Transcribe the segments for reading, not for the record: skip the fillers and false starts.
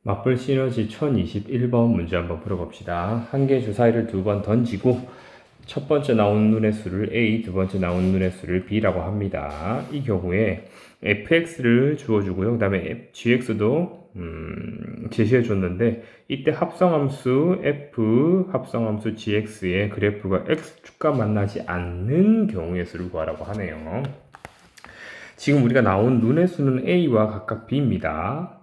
맞불 시너지 1021번 문제 한번 풀어봅시다. 한 개 주사위를 두 번 던지고 첫 번째 나온 눈의 수를 A, 두 번째 나온 눈의 수를 B라고 합니다. 이 경우에 fx를 주어주고요. 그 다음에 gx도 제시해 줬는데 이때 합성함수 f, 합성함수 gx의 그래프가 x축과 만나지 않는 경우의 수를 구하라고 하네요. 지금 우리가 나온 눈의 수는 A와 각각 B입니다.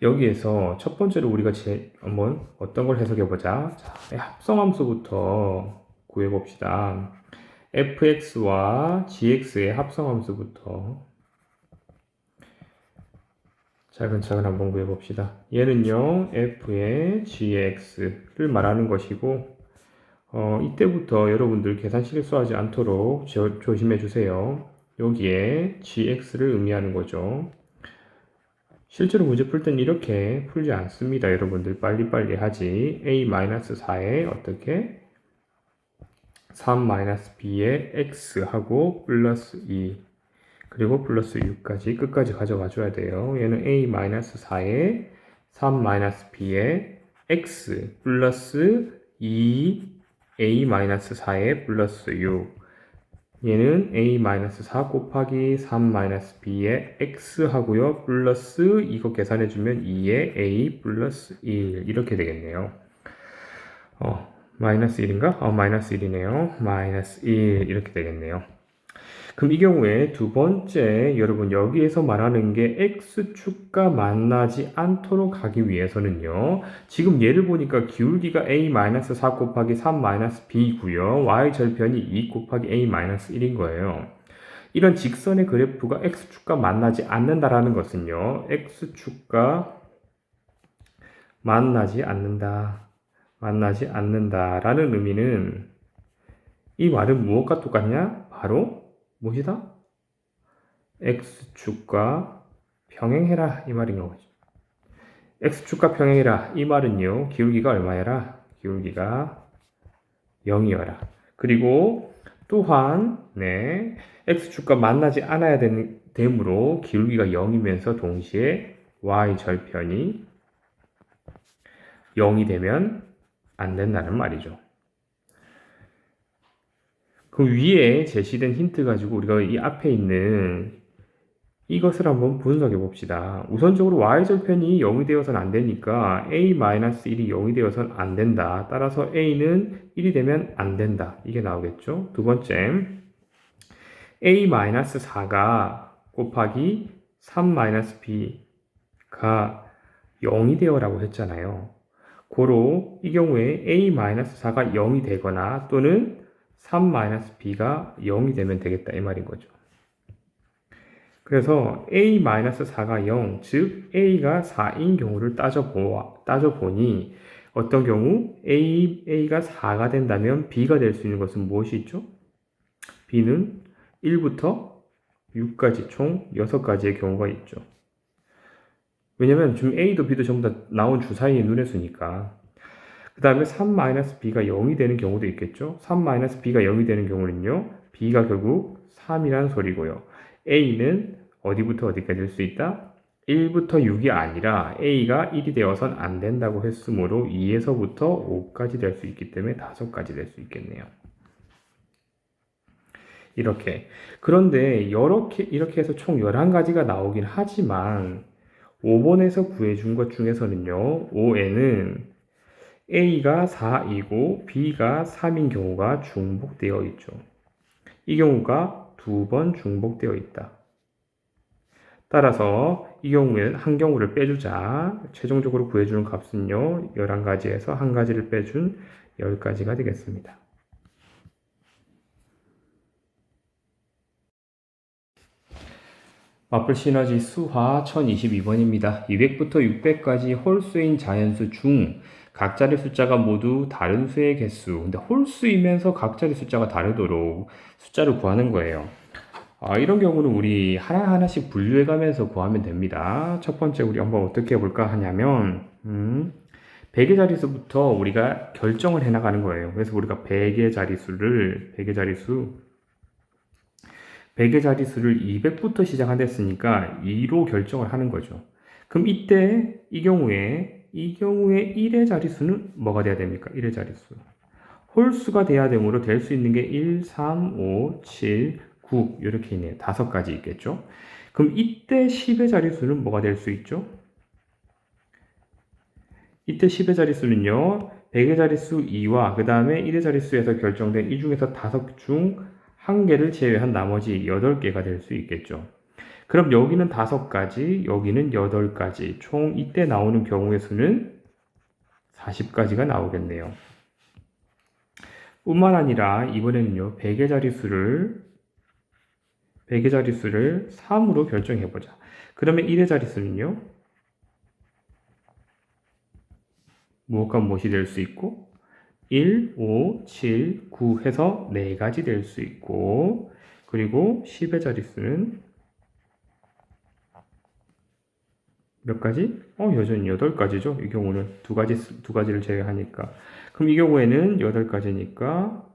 여기에서 첫 번째로 우리가 한번 어떤 걸 해석해 보자. 자, 합성함수부터 구해 봅시다. fx와 gx의 합성함수부터 차근차근 한번 구해 봅시다. 얘는요, f의 gx를 말하는 것이고, 이때부터 여러분들 계산 실수하지 않도록 조심해 주세요. 여기에 gx를 의미하는 거죠. 실제로 문제 풀 땐 이렇게 풀지 않습니다. 여러분들 빨리빨리 하지. a-4에 어떻게? 3-b에 x하고 플러스 2 그리고 플러스 6까지 끝까지 가져가 줘야 돼요. 얘는 a-4에 3-b에 x 플러스 2 a-4에 플러스 6 얘는 a-4 곱하기 3-b의 x 하고요. 플러스 이거 계산해주면 2의 a 플러스 1 이렇게 되겠네요. 마이너스 1인가? 마이너스 1이네요. 마이너스 1 이렇게 되겠네요. 그럼 이 경우에 두 번째 여러분 여기에서 말하는 게 x축과 만나지 않도록 하기 위해서는요. 지금 얘를 보니까 기울기가 a-4 곱하기 3-b고요. y절편이 2 곱하기 a-1인 거예요. 이런 직선의 그래프가 x축과 만나지 않는다라는 것은요. x축과 만나지 않는다라는 의미는 이 말은 무엇과 똑같냐? 바로 무엇이다? x축과 평행해라 이 말인 거죠. x축과 평행해라 이 말은요. 기울기가 얼마여라? 기울기가 0이어라. 그리고 또한 x축과 만나지 않아야 되므로 기울기가 0이면서 동시에 y절편이 0이 되면 안 된다는 말이죠. 그 위에 제시된 힌트 가지고 우리가 이 앞에 있는 이것을 한번 분석해 봅시다. 우선적으로 y절편이 0이 되어서는 안 되니까 a-1이 0이 되어서는 안 된다. 따라서 a는 1이 되면 안 된다. 이게 나오겠죠. 두 번째, a-4가 곱하기 3-b가 0이 되어라고 했잖아요. 고로 이 경우에 a-4가 0이 되거나 또는 3-b가 0이 되면 되겠다 이 말인 거죠. 그래서 a-4가 0, 즉 a가 4인 경우를 따져보니 어떤 경우 a가 4가 된다면 b가 될 수 있는 것은 무엇이 있죠? b는 1부터 6까지 총 6가지의 경우가 있죠. 왜냐면 지금 a도 b도 전부 다 나온 주사위의 눈의 수니까. 그 다음에 3-b가 0이 되는 경우도 있겠죠. 3-b가 0이 되는 경우는요. b가 결국 3이라는 소리고요. a는 어디부터 어디까지 될 수 있다? 1부터 6이 아니라 a가 1이 되어선 안 된다고 했으므로 2에서부터 5까지 될 수 있기 때문에 5가지 될 수 있겠네요. 이렇게. 그런데 이렇게 해서 총 11가지가 나오긴 하지만 5번에서 구해준 것 중에서는요. 5에는 A가 4이고 B가 3인 경우가 중복되어 있죠. 이 경우가 2번 중복되어 있다. 따라서 이 경우에 한 경우를 빼주자. 최종적으로 구해주는 값은요. 11가지에서 한 가지를 빼준 10가지가 되겠습니다. 맞불 시너지 수화 1022번입니다. 200부터 600까지 홀수인 자연수 중 각자리 숫자가 모두 다른 수의 개수. 근데 홀수이면서 각자리 숫자가 다르도록 숫자를 구하는 거예요. 이런 경우는 우리 하나하나씩 분류해 가면서 구하면 됩니다. 첫 번째 우리 한번 어떻게 해볼까 하냐면 100의 자릿수부터 우리가 결정을 해 나가는 거예요. 그래서 우리가 100의 자릿수를 200부터 시작한댔으니까 2로 결정을 하는 거죠. 그럼 이때 이 경우에 1의 자릿수는 뭐가 돼야 됩니까? 1의 자릿수. 홀수가 돼야 되므로 될 수 있는 게 1, 3, 5, 7, 9 이렇게 있네요. 5가지 있겠죠? 그럼 이때 10의 자릿수는 뭐가 될 수 있죠? 이때 10의 자릿수는요. 100의 자릿수 2와 그 다음에 1의 자릿수에서 결정된 이 중에서 5 중 1개를 제외한 나머지 8개가 될 수 있겠죠. 그럼 여기는 5가지, 여기는 8가지. 총 이때 나오는 경우의 수는 40가지가 나오겠네요. 뿐만 아니라 이번에는요. 100의 자릿수를 3으로 결정해보자. 그러면 1의 자릿수는요. 무엇과 무엇이 될 수 있고 1, 5, 7, 9 해서 4가지 될 수 있고 그리고 10의 자릿수는 몇 가지? 여전히 8가지죠. 이 경우는 두 가지를 제외하니까. 그럼 이 경우에는 8가지니까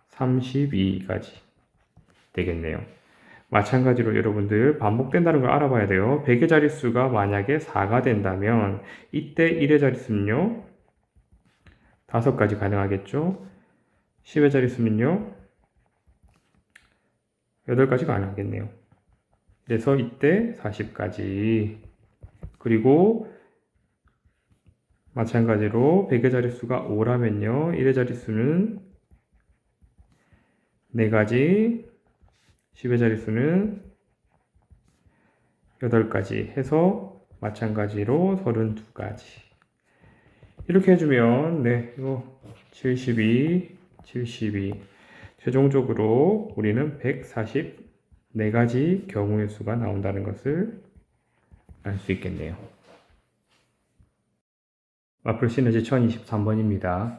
32가지 되겠네요. 마찬가지로 여러분들 반복된다는 걸 알아봐야 돼요. 100의 자릿수가 만약에 4가 된다면 이때 1의 자릿수는요. 5가지 가능하겠죠. 10의 자릿수는요. 8가지 가능하겠네요. 그래서 이때 40가지. 그리고 마찬가지로 100의 자릿수가 5라면요. 1의 자릿수는 4가지, 10의 자릿수는 8가지 해서 마찬가지로 32가지. 이렇게 해주면 이거 72, 최종적으로 우리는 144가지 경우의 수가 나온다는 것을 알 수 있겠네요. 마플 시너지 1023번입니다.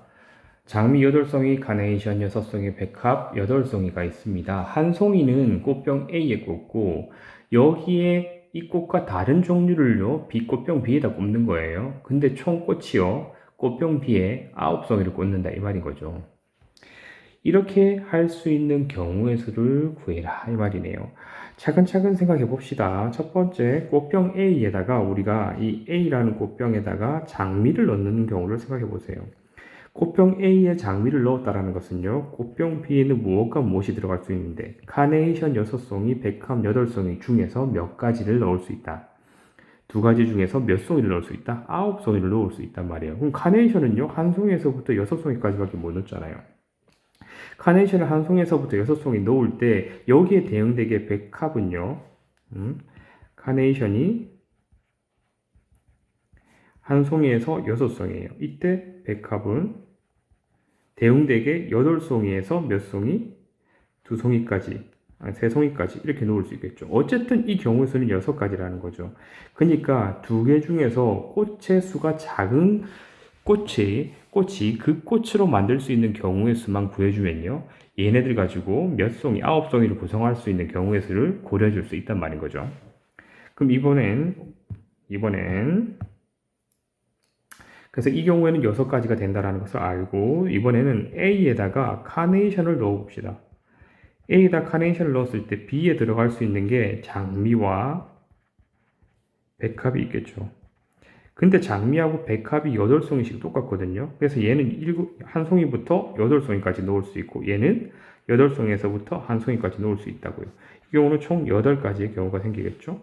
장미 8송이, 카네이션 6송이, 백합 8송이가 있습니다. 한 송이는 꽃병 A에 꽂고 여기에 이 꽃과 다른 종류를요 꽃병 B에다 꽂는 거예요. 근데 총 꽃이요 꽃병 B에 9송이를 꽂는다 이 말인 거죠. 이렇게 할 수 있는 경우의 수를 구해라 이 말이네요. 차근차근 생각해 봅시다. 첫 번째 꽃병 A에다가 우리가 이 A라는 꽃병에다가 장미를 넣는 경우를 생각해 보세요. 꽃병 A에 장미를 넣었다라는 것은요. 꽃병 B에는 무엇과 무엇이 들어갈 수 있는데 카네이션 6송이, 백합 8송이 중에서 몇 가지를 넣을 수 있다. 2가지 중에서 몇 송이를 넣을 수 있다? 9송이를 넣을 수 있단 말이에요. 그럼 카네이션은요. 한 송이에서부터 6송이까지밖에 못 넣잖아요. 카네이션을 한 송이에서부터 6송이 넣을 때 여기에 대응되게 백합은요. 카네이션이 한 송이에서 6송이에요. 이때 백합은 대응되게 8송이에서 몇 송이? 2송이까지, 3송이까지 이렇게 놓을 수 있겠죠. 어쨌든 이 경우의 수는 6가지라는 거죠. 그러니까 2개 중에서 꽃의 수가 작은 꽃이 그 꽃으로 만들 수 있는 경우의 수만 구해주면요. 얘네들 가지고 몇 송이, 9송이를 구성할 수 있는 경우의 수를 고려해줄 수 있단 말인 거죠. 그럼 이번엔 그래서 이 경우에는 6가지가 된다는 것을 알고 이번에는 A에다가 카네이션을 넣어봅시다. A에다 카네이션을 넣었을 때 B에 들어갈 수 있는 게 장미와 백합이 있겠죠. 근데 장미하고 백합이 8송이씩 똑같거든요. 그래서 얘는 한 송이부터 8송이까지 넣을 수 있고 얘는 8송이에서부터 한 송이까지 넣을 수 있다고요. 이 경우는 총 8가지의 경우가 생기겠죠.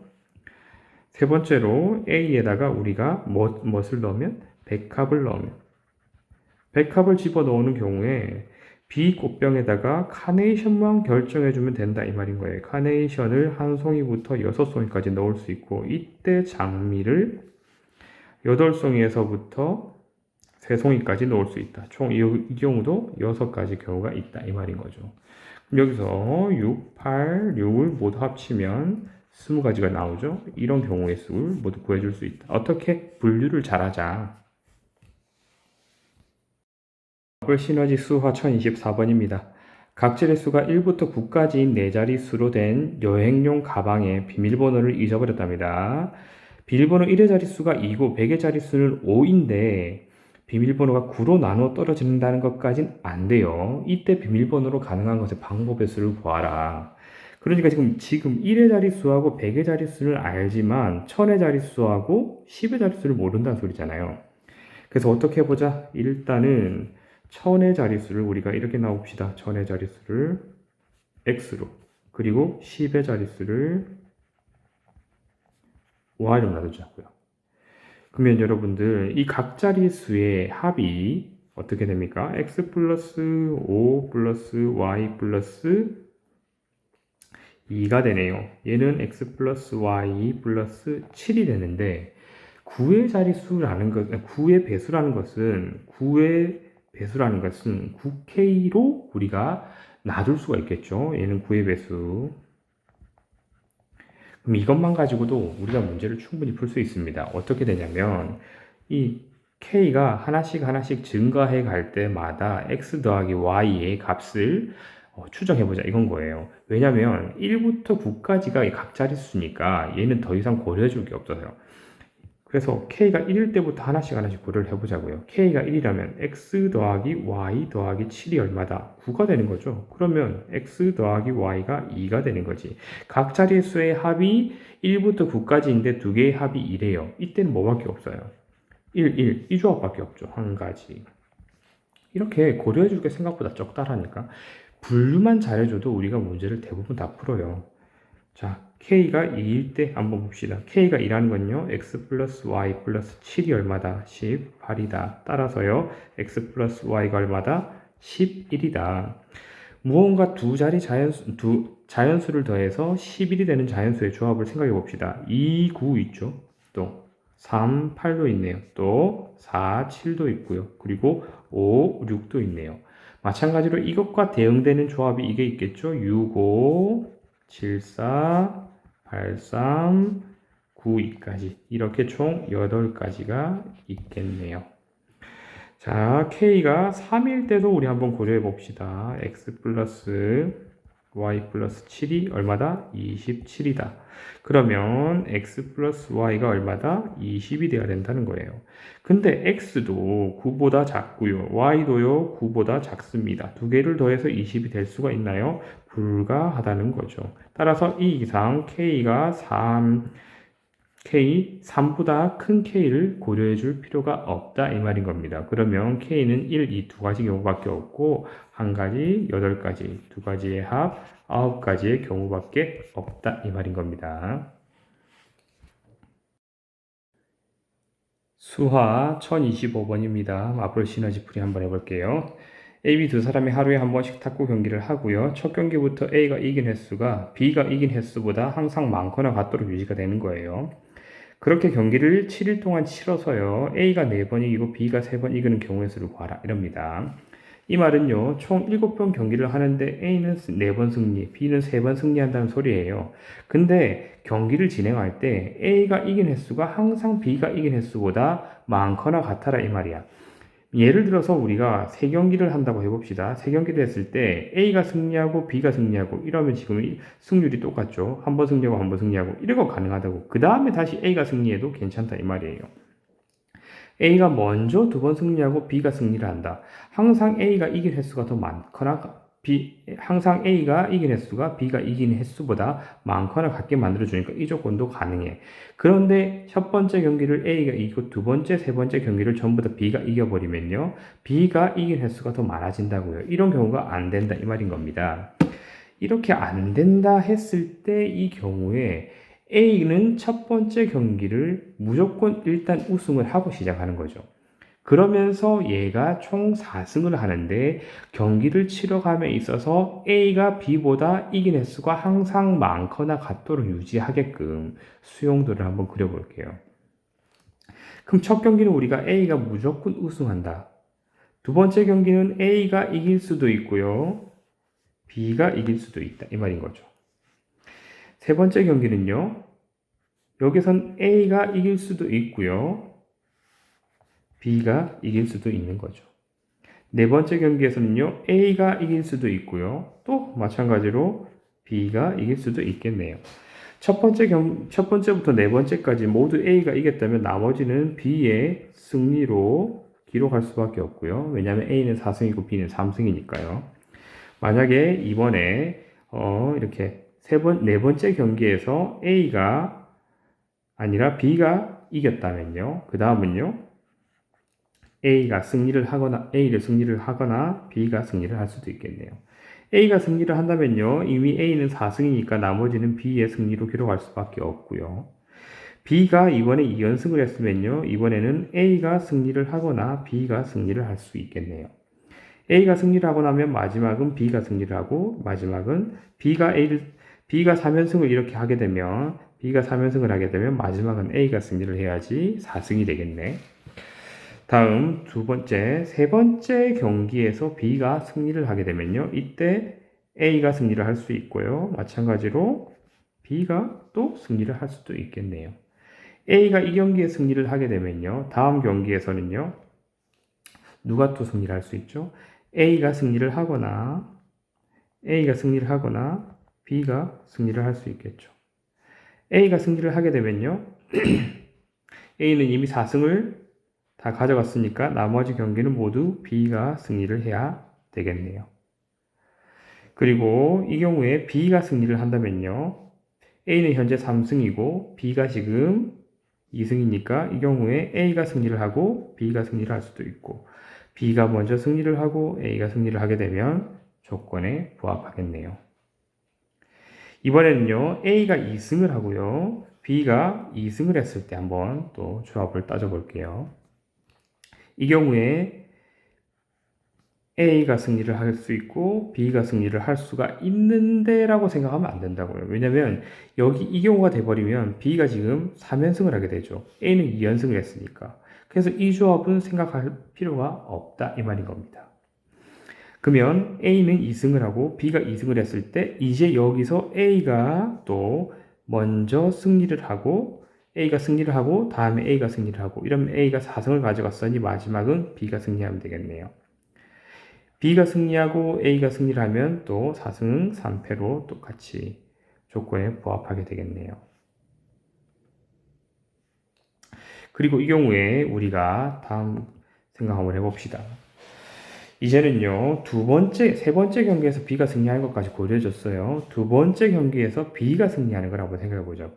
세 번째로 A에다가 우리가 무엇을 넣으면? 백합을 넣으면 백합을 집어넣는 경우에 B 꽃병에다가 카네이션만 결정해주면 된다 이 말인 거예요. 카네이션을 한 송이부터 6송이까지 넣을 수 있고 이때 장미를 8송이에서부터 3송이까지 넣을 수 있다. 총 이 경우도 6가지 경우가 있다 이 말인 거죠. 여기서 6, 8, 6을 모두 합치면 20가지가 나오죠. 이런 경우의 수를 모두 구해줄 수 있다. 어떻게? 분류를 잘하자. 마플 시너지 수화 1024번입니다. 각질의 수가 1부터 9까지인 4자리 수로 된 여행용 가방에 비밀번호를 잊어버렸답니다. 비밀번호 1의 자릿수가 2고 100의 자릿수는 5인데 비밀번호가 9로 나눠 떨어진다는 것까진 안 돼요. 이때 비밀번호로 가능한 것의 방법의 수를 구하라. 그러니까 지금 1의 자릿수하고 100의 자릿수는 알지만 1000의 자릿수하고 10의 자릿수를 모른다는 소리잖아요. 그래서 어떻게 해보자. 일단은 1000의 자릿수를 우리가 이렇게 나옵시다. 1000의 자릿수를 x로, 그리고 10의 자릿수를 y로 놔두자고요. 그러면 여러분들 이 각 자릿수의 합이 어떻게 됩니까? x 플러스 5 플러스 y 플러스 2가 되네요. 얘는 x 플러스 y 플러스 7이 되는데 9의 자릿수라는 것, 9의 배수라는 것은 9K로 우리가 놔둘 수가 있겠죠. 얘는 9의 배수. 그럼 이것만 가지고도 우리가 문제를 충분히 풀 수 있습니다. 어떻게 되냐면 이 K가 하나씩 증가해 갈 때마다 x 더하기 y의 값을 추정해보자 이건 거예요. 왜냐면 1부터 9까지가 각 자릿수니까 얘는 더 이상 고려해줄 게 없어요. 그래서 K가 1일 때부터 하나씩 고려를 해보자고요. K가 1이라면 x 더하기 y 더하기 7이 얼마다? 9가 되는 거죠. 그러면 x 더하기 y가 2가 되는 거지. 각 자릿수의 합이 1부터 9까지인데 두 개의 합이 1이에요. 이때는 뭐밖에 없어요? 1, 이 조합밖에 없죠. 한 가지. 이렇게 고려해줄 게 생각보다 적다라니까. 분류만 잘해줘도 우리가 문제를 대부분 다 풀어요. 자, K가 2일 때 한번 봅시다. K가 2라는 건요, x 플러스 y 플러스 7이 얼마다? 18이다. 따라서요, x 플러스 y가 얼마다? 11이다. 무언가 두 자연수를 더해서 11이 되는 자연수의 조합을 생각해 봅시다. 2, 9 있죠? 또 3, 8도 있네요. 또 4, 7도 있고요. 그리고 5, 6도 있네요. 마찬가지로 이것과 대응되는 조합이 이게 있겠죠? 6, 5, 7, 4, 8, 3, 9, 2까지. 이렇게 총 8가지가 있겠네요. 자, K가 3일 때도 우리 한번 고려해 봅시다. x 플러스 y 플러스 7이 얼마다? 27이다. 그러면 x 플러스 y가 얼마다? 20이 돼야 된다는 거예요. 근데 x도 9보다 작고요. y도요 9보다 작습니다. 두 개를 더해서 20이 될 수가 있나요? 불가하다는 거죠. 따라서 이 이상 k가 3보다 큰 K를 고려해 줄 필요가 없다 이 말인 겁니다. 그러면 K는 1, 2, 두 가지 경우밖에 없고 한 가지, 8가지, 두 가지의 합, 9가지의 경우밖에 없다 이 말인 겁니다. 수화 1025번입니다. 마블 시너지 풀이 한번 해볼게요. A, B 두 사람이 하루에 한 번씩 탁구 경기를 하고요. 첫 경기부터 A가 이긴 횟수가 B가 이긴 횟수보다 항상 많거나 같도록 유지가 되는 거예요. 그렇게 경기를 7일 동안 치러서요. A가 4번 이기고 B가 3번 이기는 경우의 수를 구하라. 이럽니다. 이 말은요. 총 7번 경기를 하는데 A는 4번 승리, B는 3번 승리한다는 소리예요. 근데 경기를 진행할 때 A가 이긴 횟수가 항상 B가 이긴 횟수보다 많거나 같아라 이 말이야. 예를 들어서 우리가 3경기를 한다고 해봅시다. 3경기를 했을 때 A가 승리하고 B가 승리하고 이러면 지금 승률이 똑같죠. 한 번 승리하고 한 번 승리하고 이런 거 가능하다고. 그 다음에 다시 A가 승리해도 괜찮다 이 말이에요. A가 먼저 2번 승리하고 B가 승리를 한다. 항상 A가 이긴 횟수가 더 많거나 항상 A가 이긴 횟수가 B가 이긴 횟수보다 많거나 같게 만들어주니까 이 조건도 가능해. 그런데 첫 번째 경기를 A가 이기고 두 번째, 세 번째 경기를 전부 다 B가 이겨버리면요. B가 이긴 횟수가 더 많아진다고요. 이런 경우가 안 된다 이 말인 겁니다. 이렇게 안 된다 했을 때 이 경우에 A는 첫 번째 경기를 무조건 일단 우승을 하고 시작하는 거죠. 그러면서 얘가 총 4승을 하는데 경기를 치러감에 있어서 A가 B보다 이긴 횟수가 항상 많거나 같도록 유지하게끔 수용도를 한번 그려볼게요. 그럼 첫 경기는 우리가 A가 무조건 우승한다. 두 번째 경기는 A가 이길 수도 있고요. B가 이길 수도 있다. 이 말인 거죠. 세 번째 경기는요. 여기선 A가 이길 수도 있고요. B가 이길 수도 있는 거죠. 네 번째 경기에서는요, A가 이길 수도 있고요. 또 마찬가지로 B가 이길 수도 있겠네요. 첫 번째부터 네 번째까지 모두 A가 이겼다면 나머지는 B의 승리로 기록할 수밖에 없고요. 왜냐하면 A는 4승이고 B는 3승이니까요. 만약에 이번에 이렇게 네 번째 경기에서 A가 아니라 B가 이겼다면요. 그 다음은요. A를 승리를 하거나 B가 승리를 할 수도 있겠네요. A가 승리를 한다면요. 이미 A는 4승이니까 나머지는 B의 승리로 기록할 수밖에 없고요. B가 이번에 2연승을 했으면요. 이번에는 A가 승리를 하거나 B가 승리를 할 수 있겠네요. A가 승리를 하고 나면 마지막은 B가 승리를 하고 마지막은 B가 3연승을 이렇게 하게 되면 B가 3연승을 하게 되면 마지막은 A가 승리를 해야지 4승이 되겠네. 다음 세 번째 경기에서 B가 승리를 하게 되면요. 이때 A가 승리를 할 수 있고요. 마찬가지로 B가 또 승리를 할 수도 있겠네요. A가 이 경기에 승리를 하게 되면요. 다음 경기에서는요. 누가 또 승리를 할 수 있죠? A가 승리를 하거나 B가 승리를 할 수 있겠죠. A가 승리를 하게 되면요. A는 이미 4승을 다 가져갔으니까 나머지 경기는 모두 B가 승리를 해야 되겠네요. 그리고 이 경우에 B가 승리를 한다면요. A는 현재 3승이고 B가 지금 2승이니까 이 경우에 A가 승리를 하고 B가 승리를 할 수도 있고 B가 먼저 승리를 하고 A가 승리를 하게 되면 조건에 부합하겠네요. 이번에는요. A가 2승을 하고요. B가 2승을 했을 때 한번 또 조합을 따져볼게요. 이 경우에 A가 승리를 할 수 있고 B가 승리를 할 수가 있는데 라고 생각하면 안 된다고요. 왜냐면 여기 이 경우가 돼버리면 B가 지금 3연승을 하게 되죠. A는 2연승을 했으니까. 그래서 이 조합은 생각할 필요가 없다 이 말인 겁니다. 그러면 A는 2승을 하고 B가 2승을 했을 때 이제 여기서 A가 또 먼저 승리를 하고 A가 승리를 하고 다음에 A가 승리를 하고 이러면 A가 4승을 가져갔으니 마지막은 B가 승리하면 되겠네요. B가 승리하고 A가 승리를 하면 또 4승 3패로 똑같이 조건에 부합하게 되겠네요. 그리고 이 경우에 우리가 다음 생각 한번 해봅시다. 이제는요, 세 번째 경기에서 B가 승리하는 것까지 고려해줬어요. 두 번째 경기에서 B가 승리하는 걸 한번 생각해 보자고.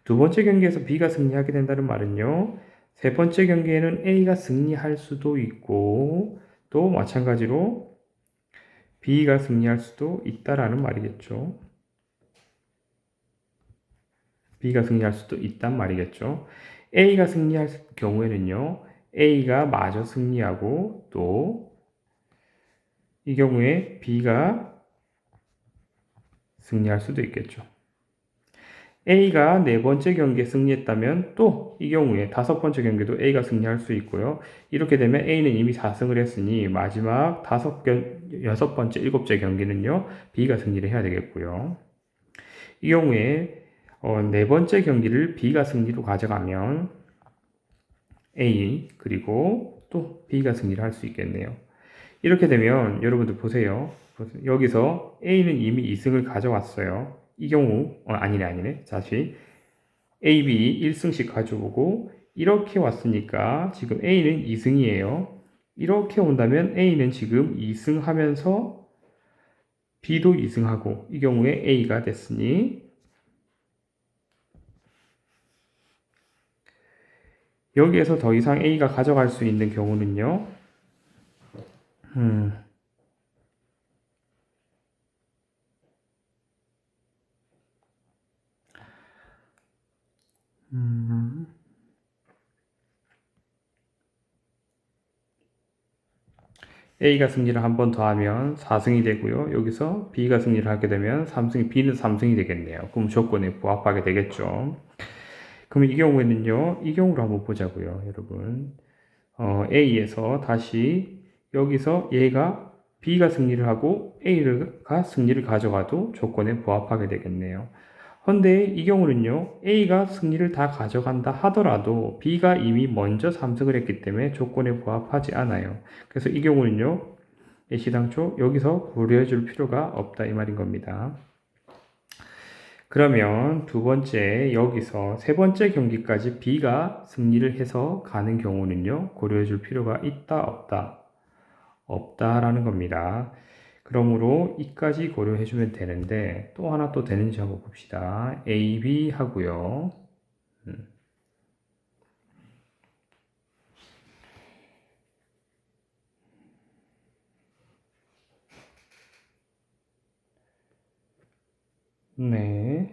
두 번째 경기에서 B가 승리하게 된다는 말은요, 세 번째 경기에는 A가 승리할 수도 있고, 또 마찬가지로 B가 승리할 수도 있다라는 말이겠죠. B가 승리할 수도 있단 말이겠죠. A가 승리할 경우에는요, A가 마저 승리하고 또 이 경우에 B가 승리할 수도 있겠죠. A가 네 번째 경기에 승리했다면 또 이 경우에 다섯 번째 경기도 A가 승리할 수 있고요. 이렇게 되면 A는 이미 4승을 했으니 마지막 여섯 번째, 일곱째 경기는요. B가 승리를 해야 되겠고요. 이 경우에 네 번째 경기를 B가 승리로 가져가면 A 그리고 또 B가 승리를 할 수 있겠네요. 이렇게 되면 여러분들 보세요. 여기서 A는 이미 2승을 가져왔어요. 이 경우 아니네. 다시 A, B 1승씩 가져오고 이렇게 왔으니까 지금 A는 2승이에요. 이렇게 온다면 A는 지금 2승 하면서 B도 2승하고 이 경우에 A가 됐으니 여기에서 더 이상 A가 가져갈 수 있는 경우는요. A가 승리를 한 번 더 하면 4승이 되고요. 여기서 B가 승리를 하게 되면 B는 3승이 되겠네요. 그럼 조건에 부합하게 되겠죠. 그러면 이 경우에는요. 이 경우로 한번 보자고요. 여러분. A에서 다시 여기서 얘가 B가 승리를 하고 A가 승리를 가져가도 조건에 부합하게 되겠네요. 그런데 이 경우는요. A가 승리를 다 가져간다 하더라도 B가 이미 먼저 3승을 했기 때문에 조건에 부합하지 않아요. 그래서 이 경우는요. 시당초 여기서 고려해 줄 필요가 없다 이 말인 겁니다. 그러면 두 번째 여기서 세 번째 경기까지 B가 승리를 해서 가는 경우는요. 고려해 줄 필요가 있다 없다? 없다라는 겁니다. 그러므로 이까지 고려해 주면 되는데 또 하나 또 되는지 한번 봅시다. A, B 하고요. 네.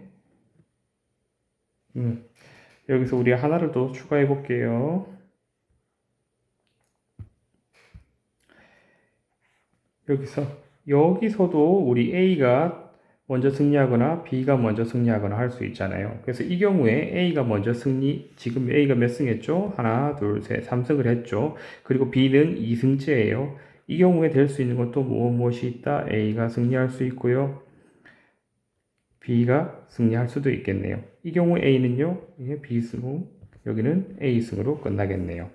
여기서 우리 하나를 더 추가해 볼게요. 여기서도 우리 A가 먼저 승리하거나 B가 먼저 승리하거나 할 수 있잖아요. 그래서 이 경우에 A가 먼저 지금 A가 몇 승했죠? 하나, 둘, 셋, 3승을 했죠. 그리고 B는 2승째예요. 이 경우에 될 수 있는 것도 무엇이 있다? A가 승리할 수 있고요. B가 승리할 수도 있겠네요. 이 경우 A는요, B승, 여기는 A승으로 끝나겠네요.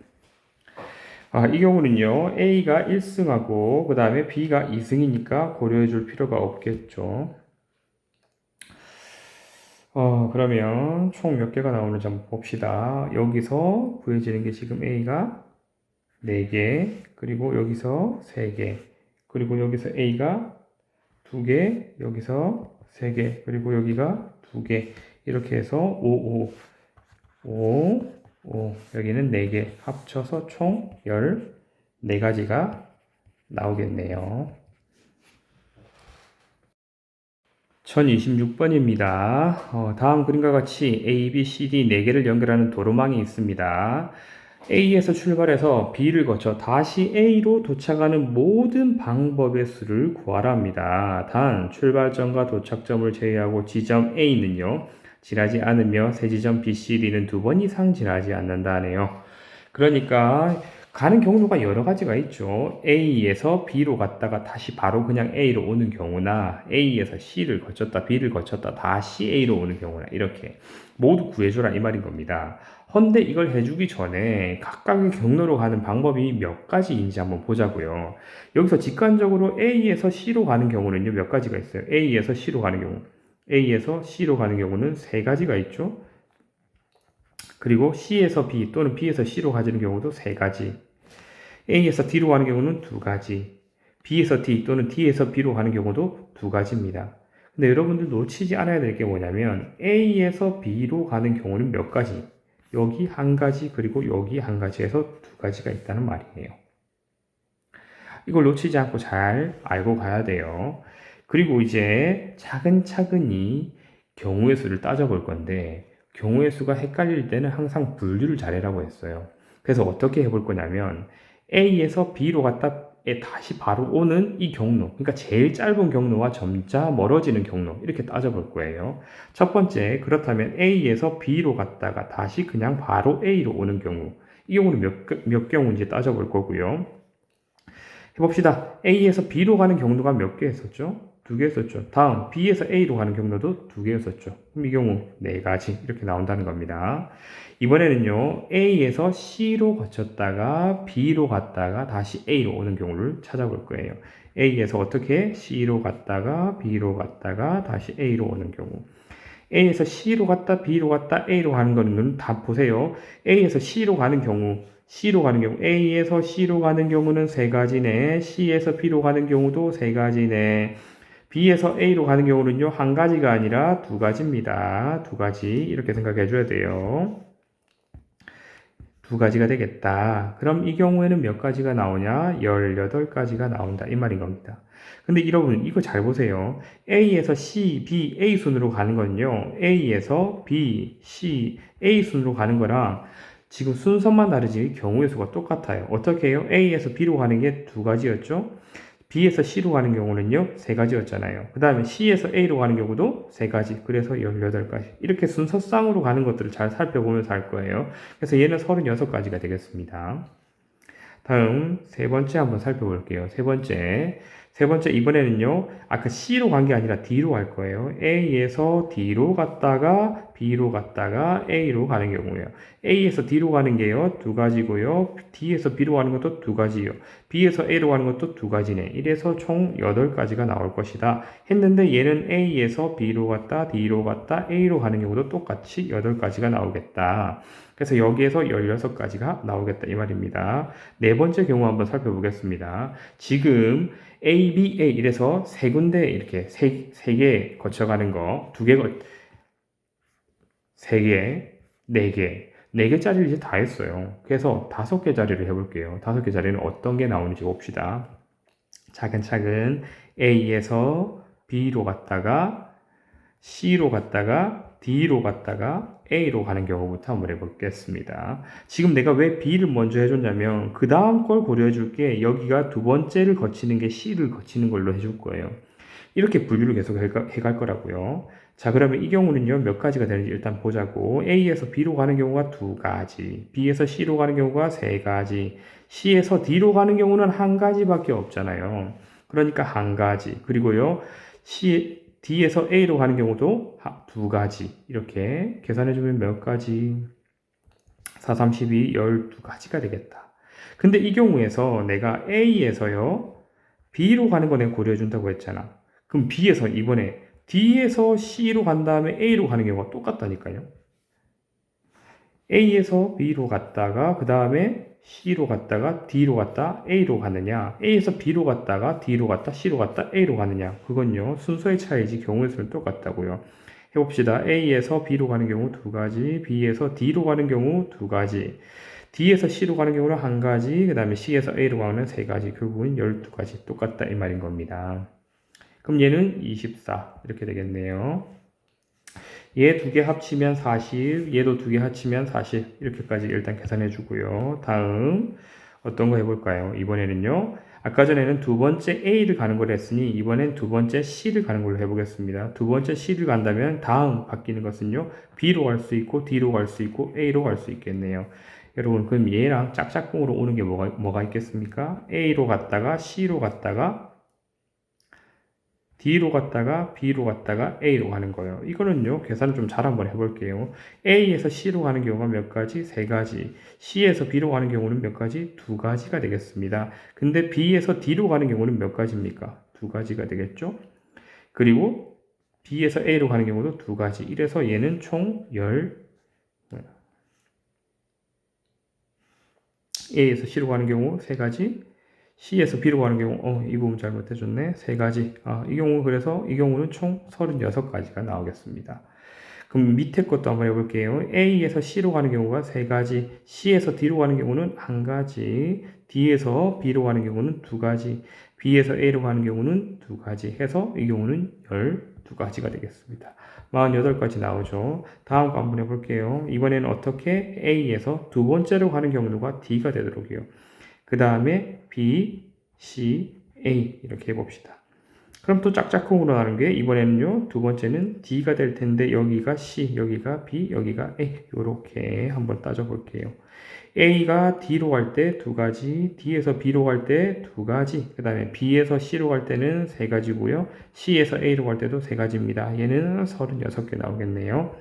이 경우는요, A가 1승하고, 그 다음에 B가 2승이니까 고려해 줄 필요가 없겠죠. 그러면 총 몇 개가 나오는지 한번 봅시다. 여기서 구해지는 게 지금 A가 4개, 그리고 여기서 3개, 그리고 여기서 A가 2개, 여기서 3개, 그리고 여기가 2개, 이렇게 해서 5, 5, 여기는 4개, 합쳐서 총 14가지가 나오겠네요. 1026번입니다. 다음 그림과 같이 A, B, C, D 4개를 연결하는 도로망이 있습니다. A에서 출발해서 B를 거쳐 다시 A로 도착하는 모든 방법의 수를 구하라 합니다. 단, 출발점과 도착점을 제외하고 지점 A는요, 지나지 않으며 세 지점 B, C, D는 2번 이상 지나지 않는다 하네요. 그러니까 가는 경로가 여러 가지가 있죠. A에서 B로 갔다가 다시 바로 그냥 A로 오는 경우나 A에서 C를 거쳤다 B를 거쳤다 다시 A로 오는 경우나 이렇게 모두 구해줘라 이 말인 겁니다. 헌데 이걸 해주기 전에 각각의 경로로 가는 방법이 몇 가지인지 한번 보자고요. 여기서 직관적으로 A에서 C로 가는 경우는요, 몇 가지가 있어요. A에서 C로 가는 경우, A에서 C로 가는 경우는 3가지가 있죠. 그리고 C에서 B 또는 B에서 C로 가지는 경우도 3가지. A에서 D로 가는 경우는 2가지. B에서 D 또는 D에서 B로 가는 경우도 2가지입니다. 근데 여러분들 놓치지 않아야 될 게 뭐냐면 A에서 B로 가는 경우는 몇 가지? 여기 1가지 그리고 여기 1가지에서 2가지가 있다는 말이에요. 이걸 놓치지 않고 잘 알고 가야 돼요. 그리고 이제 차근차근히 경우의 수를 따져볼 건데 경우의 수가 헷갈릴 때는 항상 분류를 잘해라고 했어요. 그래서 어떻게 해볼 거냐면 A에서 B로 갔다 다시 바로 오는 이 경로, 그러니까 제일 짧은 경로와 점차 멀어지는 경로 이렇게 따져볼 거예요. 첫 번째, 그렇다면 A에서 B로 갔다가 다시 그냥 바로 A로 오는 경우, 이 경우는 몇 경우인지 따져볼 거고요. 해봅시다. A에서 B로 가는 경로가 몇 개였었죠? 2개였었죠. 다음 B에서 A로 가는 경로도 2개였었죠. 그럼 이 경우 4가지 이렇게 나온다는 겁니다. 이번에는요, A에서 C로 거쳤다가 B로 갔다가 다시 A로 오는 경우를 찾아볼 거예요. A에서 어떻게 C로 갔다가 B로 갔다가 다시 A로 오는 경우. A에서 C로 갔다 B로 갔다 A로 가는 거는 다 보세요. A에서 C로 가는 경우, A에서 C로 가는 경우는 3가지네. C에서 B로 가는 경우도 3가지네. B에서 A로 가는 경우는요, 1가지가 아니라 2가지입니다. 2가지. 이렇게 생각해 줘야 돼요. 2가지가 되겠다. 그럼 이 경우에는 몇 가지가 나오냐? 18가지가 나온다. 이 말인 겁니다. 근데 여러분, 이거 잘 보세요. A에서 C, B, A 순으로 가는 거는요, A에서 B, C, A 순으로 가는 거랑 지금 순서만 다르지 경우의 수가 똑같아요. 어떻게 해요? A에서 B로 가는 게 2가지였죠? B에서 C로 가는 경우는요, 3가지였잖아요. 그 다음에 C에서 A로 가는 경우도 3가지, 그래서 18가지. 이렇게 순서상으로 가는 것들을 잘 살펴보면서 할 거예요. 그래서 얘는 36가지가 되겠습니다. 다음, 3번째 한번 살펴볼게요. 세 번째, 이번에는요, 아까 C로 간 게 아니라 D로 갈 거예요. A에서 D로 갔다가 B로 갔다가 A로 가는 경우예요. A에서 D로 가는 게요, 2가지고요. D에서 B로 가는 것도 2가지요. B에서 A로 가는 것도 2가지네. 이래서 총 8가지가 나올 것이다. 했는데 얘는 A에서 B로 갔다, D로 갔다, A로 가는 경우도 똑같이 8가지가 나오겠다. 그래서 여기에서 16가지가 나오겠다 이 말입니다. 네 번째 경우 한번 살펴보겠습니다. 지금 A, B, A 이래서 세 군데 이렇게 세 개 거쳐가는 거, 세 개, 네 개짜리를 이제 다 했어요. 그래서 5개짜리를 해볼게요. 5개짜리는 어떤 게 나오는지 봅시다. 차근차근 A에서 B로 갔다가 C로 갔다가 D로 갔다가 A로 가는 경우부터 한번 해보겠습니다. 지금 내가 왜 B를 먼저 해줬냐면 그 다음 걸 고려해 줄게. 여기가 두 번째를 거치는 게 C를 거치는 걸로 해줄 거예요. 이렇게 분류를 계속 해갈 거라고요. 자, 그러면 이 경우는요, 몇 가지가 되는지 일단 보자고. A에서 B로 가는 경우가 2가지, B에서 C로 가는 경우가 3가지, C에서 D로 가는 경우는 1가지밖에 없잖아요. 그러니까 1가지. 그리고요, D에서 A로 가는 경우도 2가지. 이렇게 계산해주면 몇 가지? 4, 3, 12, 12가지가 되겠다. 근데 이 경우에서 내가 A에서요, B로 가는 거 내가 고려해준다고 했잖아. 그럼 B에서 이번에 D에서 C로 간 다음에 A로 가는 경우가 똑같다니까요. A에서 B로 갔다가 그 다음에 C로 갔다가 D로 갔다 A로 가느냐, A에서 B로 갔다가 D로 갔다 C로 갔다 A로 가느냐, 그건요 순서의 차이지 경우의 수는 똑같다고요. 해봅시다. A에서 B로 가는 경우 2가지, B에서 D로 가는 경우 2가지, D에서 C로 가는 경우는 1가지, 그 다음에 C에서 A로 가는 3가지, 결국은 12가지 똑같다 이 말인 겁니다. 그럼 얘는 24 이렇게 되겠네요. 얘 두 개 합치면 40, 얘도 두 개 합치면 40 이렇게까지 일단 계산해 주고요. 다음 어떤 거 해볼까요? 이번에는요. 아까 전에는 두 번째 A를 가는 걸 했으니 이번엔 두 번째 C를 가는 걸로 해보겠습니다. 두 번째 C를 간다면 다음 바뀌는 것은요. B로 갈 수 있고 D로 갈 수 있고 A로 갈 수 있겠네요. 여러분 그럼 얘랑 짝짝꿍으로 오는 게 뭐가 있겠습니까? A로 갔다가 C로 갔다가 D로 갔다가 B로 갔다가 A로 가는 거예요. 이거는요, 계산을 좀 잘 한번 해볼게요. A에서 C로 가는 경우가 몇 가지? 3가지. C에서 B로 가는 경우는 몇 가지? 2가지가 되겠습니다. 근데 B에서 D로 가는 경우는 몇 가지입니까? 2가지가 되겠죠? 그리고 B에서 A로 가는 경우도 2가지. 이래서 얘는 총 A에서 C로 가는 경우 3가지, C에서 B로 가는 경우, 이 부분 잘못해줬네. 3가지. 이 경우, 그래서 이 경우는 총 36가지가 나오겠습니다. 그럼 밑에 것도 한번 해볼게요. A에서 C로 가는 경우가 3가지, C에서 D로 가는 경우는 1가지, D에서 B로 가는 경우는 2가지, B에서 A로 가는 경우는 2가지 해서 이 경우는 12가지가 되겠습니다. 48가지 나오죠. 다음 거 한번 해볼게요. 이번에는 어떻게 A에서 두 번째로 가는 경우가 D가 되도록 해요. 그 다음에 B, C, A 이렇게 해봅시다. 그럼 또 짝짝꿍으로 나눈 게 이번에는요. 두 번째는 D가 될 텐데 여기가 C, 여기가 B, 여기가 A 이렇게 한번 따져볼게요. A가 D로 갈 때 2가지, D에서 B로 갈 때 2가지, 그 다음에 B에서 C로 갈 때는 3가지고요. C에서 A로 갈 때도 3가지입니다. 얘는 36개 나오겠네요.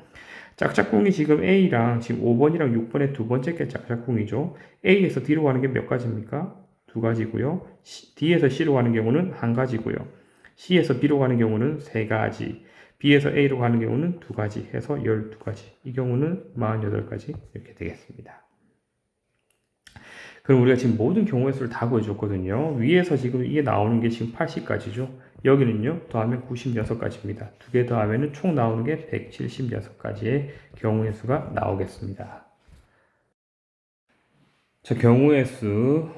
짝짝꿍이 지금 A랑 지금 5번이랑 6번의 두 번째 게 짝짝꿍이죠. A에서 D로 가는 게 몇 가지입니까? 2가지고요. D에서 C로 가는 경우는 1가지고요. C에서 B로 가는 경우는 3가지. B에서 A로 가는 경우는 2가지 해서 12가지. 이 경우는 48가지 이렇게 되겠습니다. 그럼 우리가 지금 모든 경우의 수를 다 구해줬거든요. 위에서 지금 이게 나오는 게 지금 80가지죠. 여기는요, 더하면 96가지입니다. 두 개 더하면 총 나오는 게 176가지의 경우의 수가 나오겠습니다. 자, 경우의 수,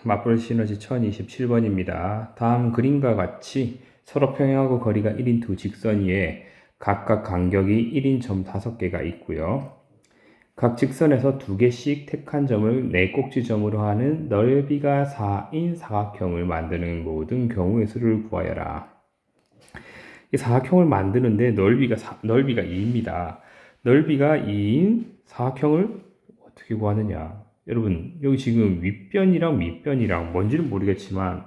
맞벌 시너지 1027번입니다. 다음 그림과 같이 서로 평행하고 거리가 1인 두 직선 위에 각각 간격이 1인 점 5개가 있고요. 각 직선에서 2개씩 택한 점을 4꼭지점으로 하는 넓이가 4인 사각형을 만드는 모든 경우의 수를 구하여라. 이 사각형을 만드는데 넓이가 2입니다. 넓이가 2인 사각형을 어떻게 구하느냐? 여러분, 여기 지금 윗변이랑 밑변이랑 뭔지는 모르겠지만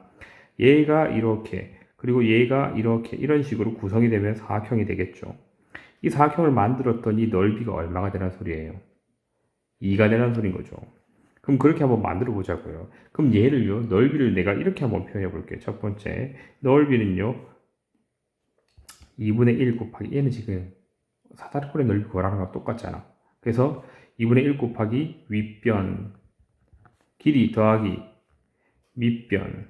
얘가 이렇게, 그리고 얘가 이렇게 이런 식으로 구성이 되면 사각형이 되겠죠. 이 사각형을 만들었던 이 넓이가 얼마가 되는 소리예요? 2가 되는 소리인 거죠. 그럼 그렇게 한번 만들어 보자고요. 그럼 얘를요, 넓이를 내가 이렇게 한번 표현해 볼게요. 첫 번째, 넓이는요, 2분의 1 곱하기 얘는 지금 사다리꼴의 넓이 구하라는 거랑 똑같잖아. 그래서 2분의 1 곱하기 윗변 길이 더하기 밑변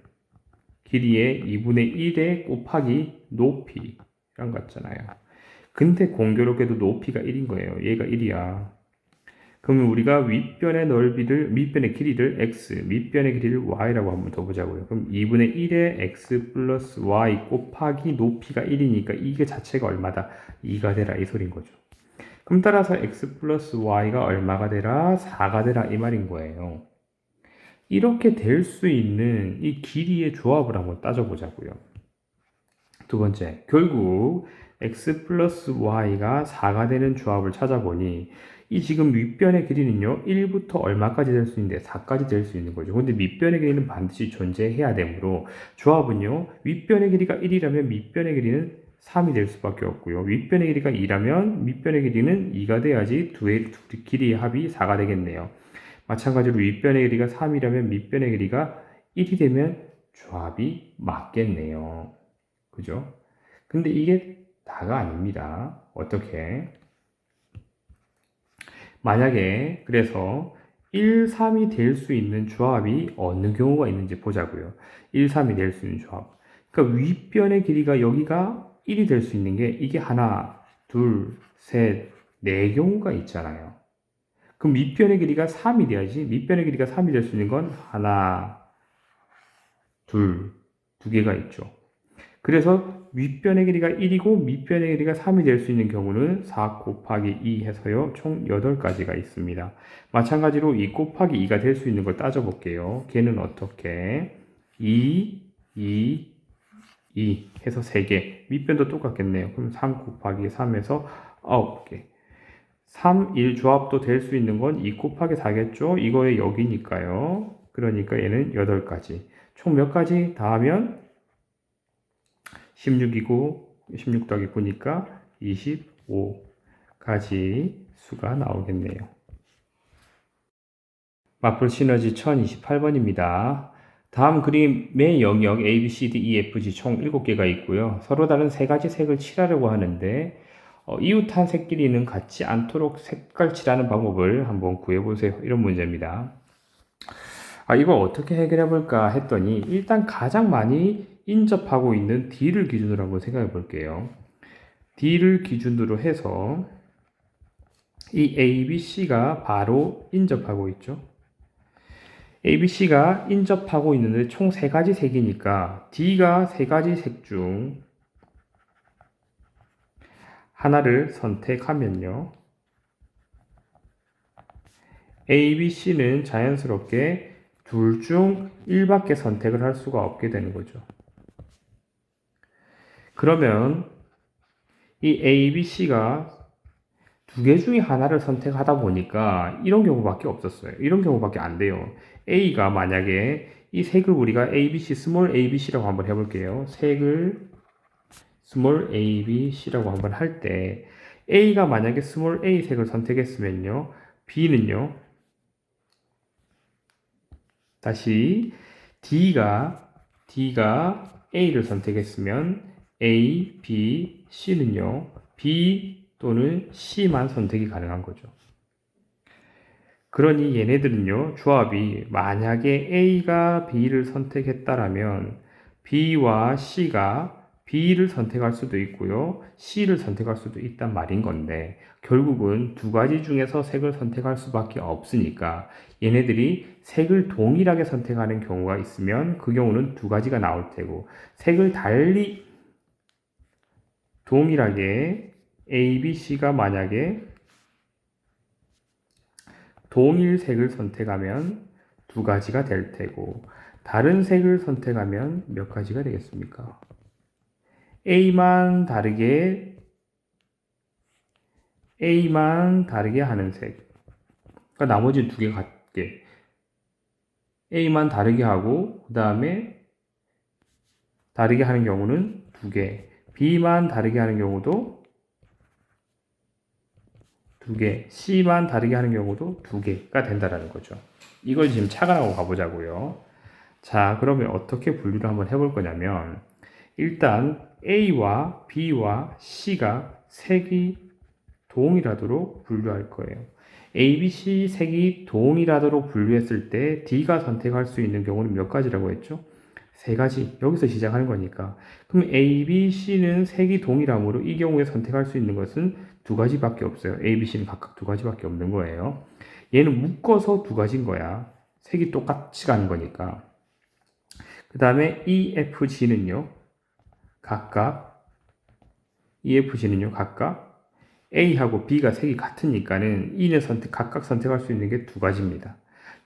길이의 2분의 1에 곱하기 높이란 거 같잖아요. 근데 공교롭게도 높이가 1인 거예요. 얘가 1이야. 그러면 우리가 윗변의 넓이를, 밑변의 길이를 x, 밑변의 길이를 y라고 한번 더 보자고요. 그럼 2분의 1의 x 플러스 y 곱하기 높이가 1이니까 이게 자체가 얼마다? 2가 되라 이 소린 거죠. 그럼 따라서 x 플러스 y가 얼마가 되라? 4가 되라 이 말인 거예요. 이렇게 될 수 있는 이 길이의 조합을 한번 따져보자고요. 두 번째, 결국 x 플러스 y가 4가 되는 조합을 찾아보니 이 지금 윗변의 길이는요 1부터 얼마까지 될 수 있는데 4까지 될 수 있는 거죠. 근데 밑변의 길이는 반드시 존재해야 되므로 조합은요 윗변의 길이가 1이라면 밑변의 길이는 3이 될 수밖에 없고요. 윗변의 길이가 2라면 밑변의 길이는 2가 돼야지 둘 길이의 합이 4가 되겠네요. 마찬가지로 윗변의 길이가 3이라면 밑변의 길이가 1이 되면 조합이 맞겠네요. 그죠? 근데 이게 다가 아닙니다. 어떻게? 만약에 그래서 1, 3이 될 수 있는 조합이 어느 경우가 있는지 보자고요. 1, 3이 될 수 있는 조합. 그러니까 윗변의 길이가 여기가 1이 될 수 있는 게 이게 하나, 둘, 셋, 네 경우가 있잖아요. 그럼 밑변의 길이가 3이 돼야지. 밑변의 길이가 3이 될 수 있는 건 하나, 둘, 두 개가 있죠. 그래서 윗변의 길이가 1이고 밑변의 길이가 3이 될 수 있는 경우는 4 곱하기 2 해서요. 총 8가지가 있습니다. 마찬가지로 2 곱하기 2가 될 수 있는 걸 따져볼게요. 걔는 어떻게? 2, 2, 2 해서 3개. 밑변도 똑같겠네요. 그럼 3 곱하기 3에서 9개. 3, 1 조합도 될 수 있는 건 2 곱하기 4겠죠? 이거의 여기니까요. 그러니까 얘는 8가지. 총 몇 가지 다 하면 16이고 16 더하기 9니까 25가지 수가 나오겠네요. 마플 시너지 1028번입니다. 다음 그림의 영역 A, B, C, D, E, F, G 총 7개가 있고요. 서로 다른 3가지 색을 칠하려고 하는데 이웃한 색끼리는 같지 않도록 색깔 칠하는 방법을 한번 구해보세요. 이런 문제입니다. 이걸 어떻게 해결해 볼까 했더니 일단 가장 많이 인접하고 있는 D를 기준으로 한번 생각해 볼게요. D를 기준으로 해서 이 A, B, C가 바로 인접하고 있죠. A, B, C가 인접하고 있는데 총 3가지 색이니까 D가 3가지 색 중 하나를 선택하면요. A, B, C는 자연스럽게 둘 중 1밖에 선택을 할 수가 없게 되는 거죠. 그러면 이 A, B, C가 2개 중에 하나를 선택하다 보니까 이런 경우밖에 없었어요. 이런 경우밖에 안 돼요. A가 만약에 이 색을 우리가 A, B, C, 스몰 A, B, C라고 한번 해볼게요. 색을 스몰 A, B, C라고 한번 할 때 A가 만약에 스몰 A 색을 선택했으면요. B는요. 다시 D가 A를 선택했으면 A, B, C는요. B 또는 C만 선택이 가능한 거죠. 그러니 얘네들은요. 조합이 만약에 A가 B를 선택했다라면 B와 C가 B를 선택할 수도 있고요. C를 선택할 수도 있단 말인 건데 결국은 2가지 중에서 색을 선택할 수밖에 없으니까 얘네들이 색을 동일하게 선택하는 경우가 있으면 그 경우는 2가지가 나올 테고 색을 달리 동일하게 A, B, C가 만약에 동일 색을 선택하면 2가지가 될 테고 다른 색을 선택하면 몇 가지가 되겠습니까? A만 다르게 하는 색. 그러니까 나머지 2개 같게. A만 다르게 하고 그 다음에 다르게 하는 경우는 2개. B만 다르게 하는 경우도 2개. C만 다르게 하는 경우도 2개가 된다라는 거죠. 이걸 지금 착안하고 가보자고요. 자, 그러면 어떻게 분류를 한번 해볼 거냐면 일단 A와 B와 C가 색이 동일하도록 분류할 거예요. A, B, C 색이 동일하도록 분류했을 때 D가 선택할 수 있는 경우는 몇 가지라고 했죠? 세 가지. 여기서 시작하는 거니까. 그럼 A, B, C는 색이 동일하므로 이 경우에 선택할 수 있는 것은 두 가지밖에 없어요. A, B, C는 각각 두 가지밖에 없는 거예요. 얘는 묶어서 두 가지인 거야. 색이 똑같이 가는 거니까. 그 다음에 E, F, G는요. 각각 A하고 B가 색이 같으니까는 E는 각각 선택할 수 있는 게 두 가지입니다.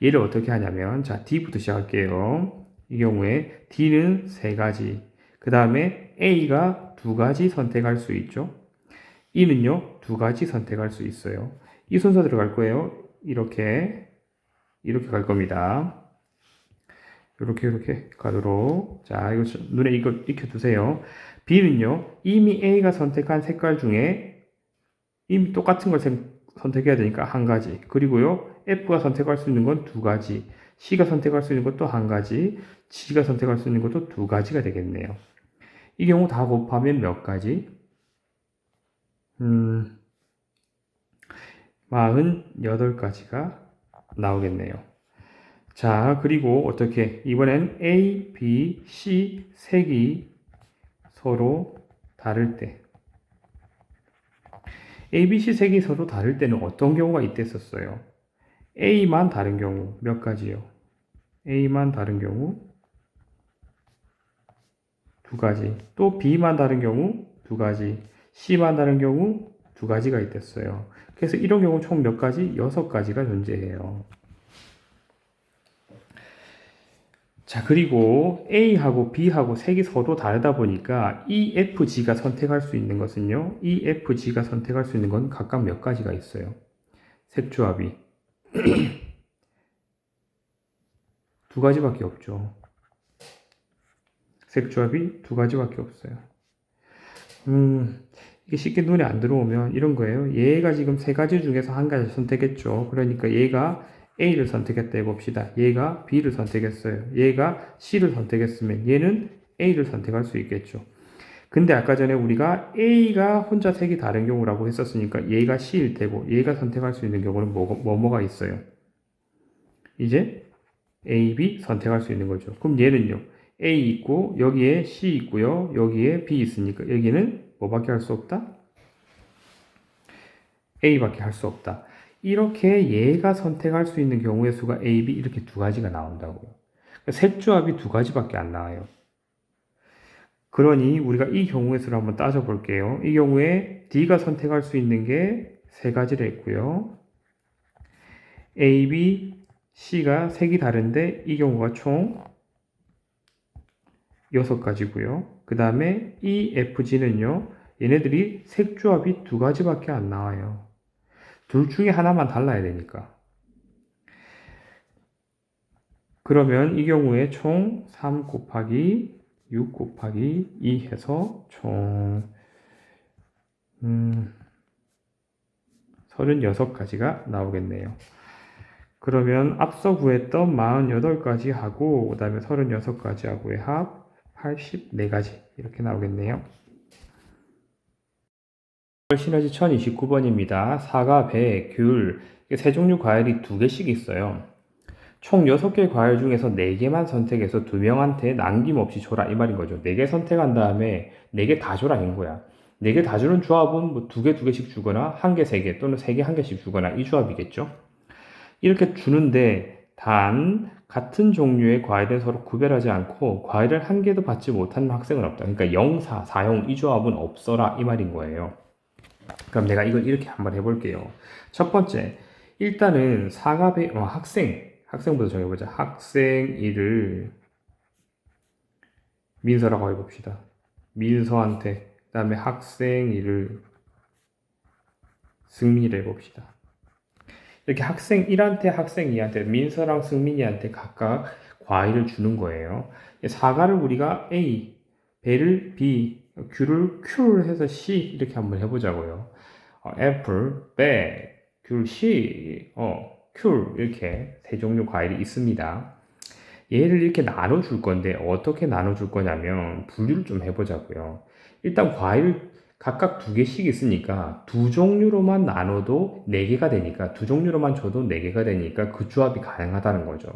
얘를 어떻게 하냐면, 자, D부터 시작할게요. 이 경우에 D는 세 가지, 그 다음에 A가 두 가지 선택할 수 있죠. E는요, 두 가지 선택할 수 있어요. 이 순서대로 갈 거예요. 이렇게 갈 겁니다. 이렇게 가도록. 자, 이거 눈에 이거 익혀두세요. B는요, 이미 A가 선택한 색깔 중에 이미 똑같은 걸 선택해야 되니까 한 가지. 그리고요, F가 선택할 수 있는 건 두 가지. C가 선택할 수 있는 것도 한 가지. G가 선택할 수 있는 것도 두 가지가 되겠네요. 이 경우 다 곱하면 몇 가지? 48가지가 나오겠네요. 자, 그리고 어떻게? 이번엔 A, B, C 색이 서로 다를 때. A, B, C 색이 서로 다를 때는 어떤 경우가 있댔었어요? A만 다른 경우 몇 가지요? A만 다른 경우 두 가지. 또 B만 다른 경우 두 가지. C만 다른 경우 두 가지가 있댔어요. 그래서 이런 경우 총 몇 가지? 6가지가 존재해요. 자, 그리고 A하고 B하고 색이 서로 다르다 보니까 EFG가 선택할 수 있는 것은요, EFG가 선택할 수 있는 건 각각 몇 가지가 있어요. 색조합이 두 가지밖에 없죠. 색조합이 두 가지밖에 없어요. 이게 쉽게 눈에 안 들어오면 이런 거예요. 얘가 지금 세 가지 중에서 한 가지 선택했죠. 그러니까 얘가 A를 선택했다 해봅시다. 얘가 B를 선택했어요. 얘가 C를 선택했으면 얘는 A를 선택할 수 있겠죠. 근데 아까 전에 우리가 A가 혼자 색이 다른 경우라고 했었으니까 얘가 C일 테고 얘가 선택할 수 있는 경우는 뭐가 있어요? 이제 A, B 선택할 수 있는 거죠. 그럼 얘는요. A 있고 여기에 C 있고요. 여기에 B 있으니까 여기는 뭐밖에 할 수 없다? A밖에 할 수 없다. 이렇게 얘가 선택할 수 있는 경우의 수가 A, B 이렇게 두 가지가 나온다고요. 색조합이 두 가지밖에 안 나와요. 그러니 우리가 이 경우의 수를 한번 따져볼게요. 이 경우에 D가 선택할 수 있는 게 세 가지를 했고요. A, B, C가 색이 다른데 이 경우가 총 6가지고요. 그 다음에 E, F, G는요. 얘네들이 색조합이 두 가지밖에 안 나와요. 둘 중에 하나만 달라야 되니까. 그러면 이 경우에 총 3 곱하기 6 곱하기 2 해서 총 36가지가 나오겠네요. 그러면 앞서 구했던 48가지 하고 그 다음에 36가지 하고의 합 84가지 이렇게 나오겠네요. 시너지 1029번입니다. 사과, 배, 귤 세 종류 과일이 2개씩 있어요. 총 6개 과일 중에서 4개만 선택해서 2명한테 남김없이 줘라 이 말인 거죠. 4개 선택한 다음에 4개 다 줘라 인 거야. 4개 다 주는 조합은 뭐 2개, 2개씩 주거나 1개, 3개 또는 3개, 1개씩 주거나 이 조합이겠죠. 이렇게 주는데 단 같은 종류의 과일은 서로 구별하지 않고 과일을 한 개도 받지 못하는 학생은 없다. 그러니까 0, 4, 4용 이 조합은 없어라 이 말인 거예요. 그럼 내가 이걸 이렇게 한번 해볼게요. 첫 번째, 일단은 사과배 학생부터 정해보자. 학생 이를 민서라고 해봅시다. 민서한테, 그 다음에 학생 이를 승민이라 해봅시다. 이렇게 학생 1한테 학생 2한테 민서랑 승민이한테 각각 과일을 주는 거예요. 사과를 우리가 A, 배를 B, 귤을 Q 해서 C 이렇게 한번 해보자고요. 애플, 배, 귤, C, 귤 이렇게 세 종류 과일이 있습니다. 얘를 이렇게 나눠줄 건데 어떻게 나눠줄 거냐면 분류를 좀 해보자고요. 일단 과일 각각 두 개씩 있으니까 두 종류로만 나눠도 네 개가 되니까 두 종류로만 줘도 네 개가 되니까 그 조합이 가능하다는 거죠.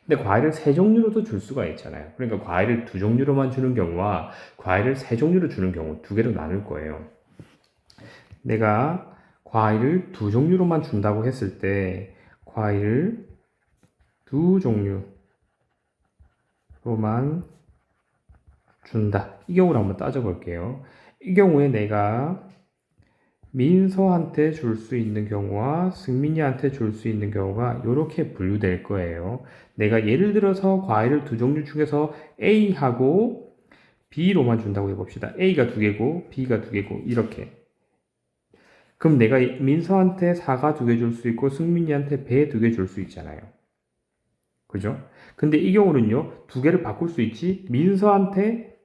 근데 과일을 세 종류로도 줄 수가 있잖아요. 그러니까 과일을 두 종류로만 주는 경우와 과일을 세 종류로 주는 경우 두 개로 나눌 거예요. 내가 과일을 두 종류로만 준다고 했을 때 과일을 두 종류로만 준다. 이 경우를 한번 따져볼게요. 이 경우에 내가 민서한테 줄 수 있는 경우와 승민이한테 줄 수 있는 경우가 이렇게 분류될 거예요. 내가 예를 들어서 과일을 두 종류 중에서 A하고 B로만 준다고 해봅시다. A가 두 개고 B가 두 개고 이렇게. 그럼 내가 민서한테 사과 두 개 줄 수 있고 승민이한테 배 두 개 줄 수 있잖아요. 그죠? 근데 이 경우는요, 두 개를 바꿀 수 있지. 민서한테